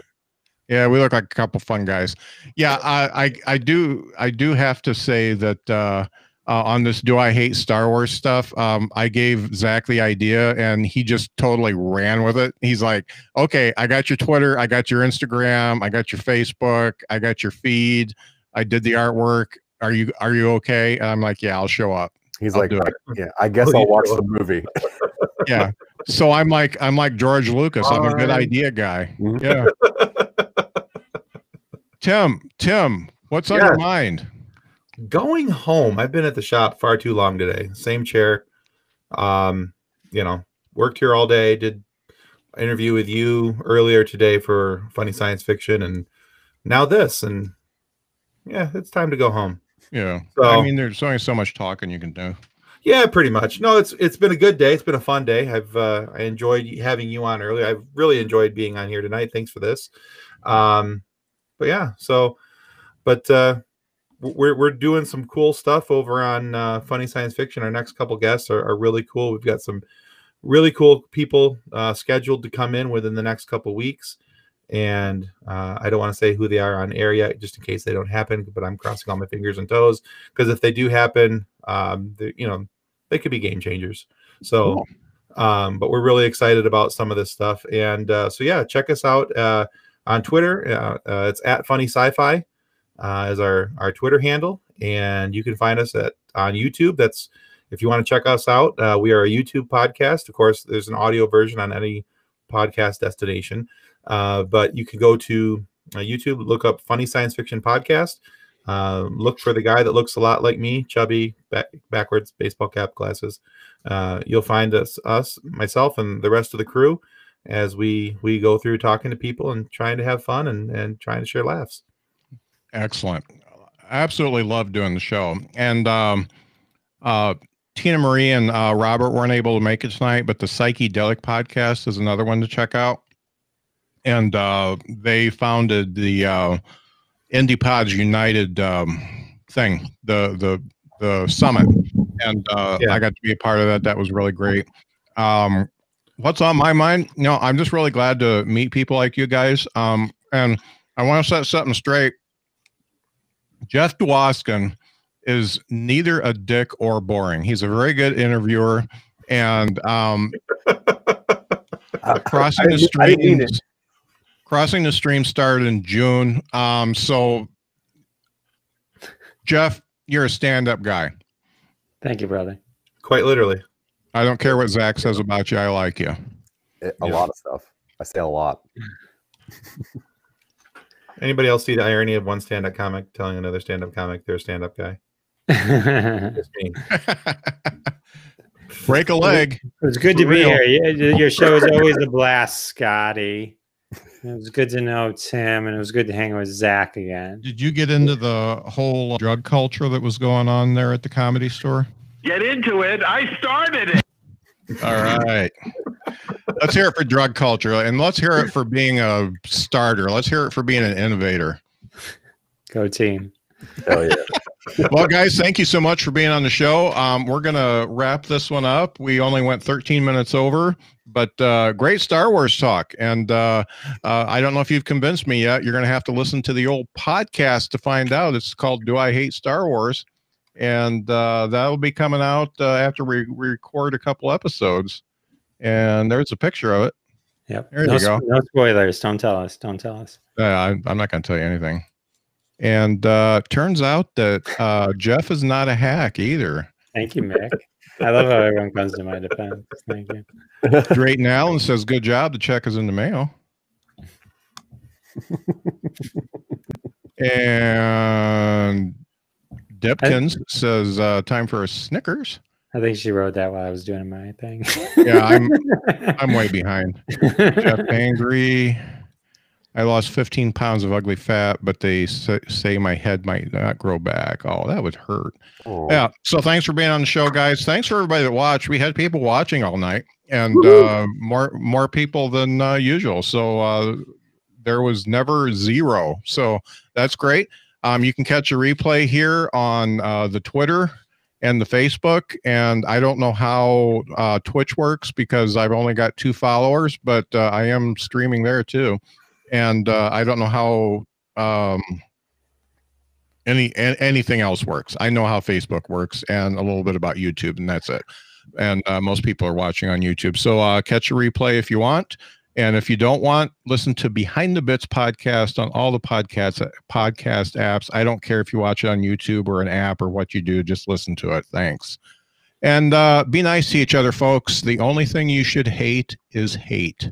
Yeah, we look like a couple fun guys. Yeah, I do have to say that on this Do I Hate Star Wars stuff, I gave Zach the idea and he just totally ran with it. He's like, okay, I got your Twitter, I got your Instagram, I got your Facebook, I got your feed, I did the artwork. Are you okay? And I'm like, yeah, I'll show up. He's I'll like, do it. yeah, I guess I'll watch the movie. Yeah. So I'm like George Lucas. I'm a good idea guy. Yeah. Tim, what's on your mind? Going home. I've been at the shop far too long today. Same chair. Worked here all day, did an interview with you earlier today for Funny Science Fiction, and now this, and yeah, it's time to go home. Yeah. So, I mean, there's only so much talking you can do. Yeah, pretty much. No, it's been a good day. It's been a fun day. I enjoyed having you on earlier. I've really enjoyed being on here tonight. Thanks for this. But yeah, we're doing some cool stuff over on Funny Science Fiction. Our next couple guests are really cool. We've got some really cool people scheduled to come in within the next couple weeks. And I don't want to say who they are on air yet, just in case they don't happen, but I'm crossing all my fingers and toes, because if they do happen, they could be game changers. So, cool. But we're really excited about some of this stuff. And so yeah, check us out on Twitter. It's at Funny Sci-Fi is our Twitter handle, and you can find us on YouTube. That's if you want to check us out. We are a YouTube podcast. Of course, there's an audio version on any podcast destination, but you can go to YouTube, look up Funny Science Fiction Podcast. Look for the guy that looks a lot like me, chubby, backwards, baseball cap, glasses. You'll find myself, and the rest of the crew as we go through talking to people and trying to have fun and trying to share laughs. Excellent. I absolutely love doing the show. And Tina Marie and Robert weren't able to make it tonight, but the Psychedelic podcast is another one to check out. And they founded the Indie Pods United thing, the summit. And I got to be a part of that. That was really great. What's on my mind? I'm just really glad to meet people like you guys. And I want to set something straight. Jeff Dwoskin is neither a dick or boring. He's a very good interviewer, and crossing the stream started in June. So Jeff, you're a stand-up guy. Thank you, brother. Quite literally. I don't care what Zach says about you. I like you. A lot of stuff. I say a lot. Anybody else see the irony of one stand-up comic telling another stand-up comic they're a stand-up guy? Just me. Break a leg. It's good to be here. Your show is always a blast, Scotty. It was good to know Tim, and it was good to hang with Zach again. Did you get into the whole drug culture that was going on there at the Comedy Store? Get into it. I started it. All right. Let's hear it for drug culture, and let's hear it for being a starter. Let's hear it for being an innovator. Go team. Hell yeah. Well, guys, thank you so much for being on the show. We're going to wrap this one up. We only went 13 minutes over, but great Star Wars talk. And I don't know if you've convinced me yet. You're going to have to listen to the old podcast to find out. It's called Do I Hate Star Wars? And that'll be coming out after we record a couple episodes. And there's a picture of it. Yep. There you go. No spoilers. Don't tell us. Don't tell us. I'm not going to tell you anything. And turns out that Jeff is not a hack either. Thank you, Mick. I love how everyone comes to my defense. Thank you. Drayton Allen says, good job. The check is in the mail. And Depkins says, time for a Snickers. I think she wrote that while I was doing my thing. Yeah, I'm way behind. Jeff Angry. I lost 15 pounds of ugly fat, but they say my head might not grow back. Oh, that would hurt. Oh. Yeah. So thanks for being on the show, guys. Thanks for everybody that watched. We had people watching all night, and more people than usual. So there was never zero. So that's great. You can catch a replay here on the Twitter and the Facebook. And I don't know how Twitch works because I've only got 2 followers, but I am streaming there too. And I don't know how anything else works. I know how Facebook works and a little bit about YouTube, and that's it. And most people are watching on YouTube. So catch a replay if you want. And if you don't want, listen to Behind the Bits podcast on all the podcast apps. I don't care if you watch it on YouTube or an app or what you do, just listen to it. Thanks. And be nice to each other, folks. The only thing you should hate is hate.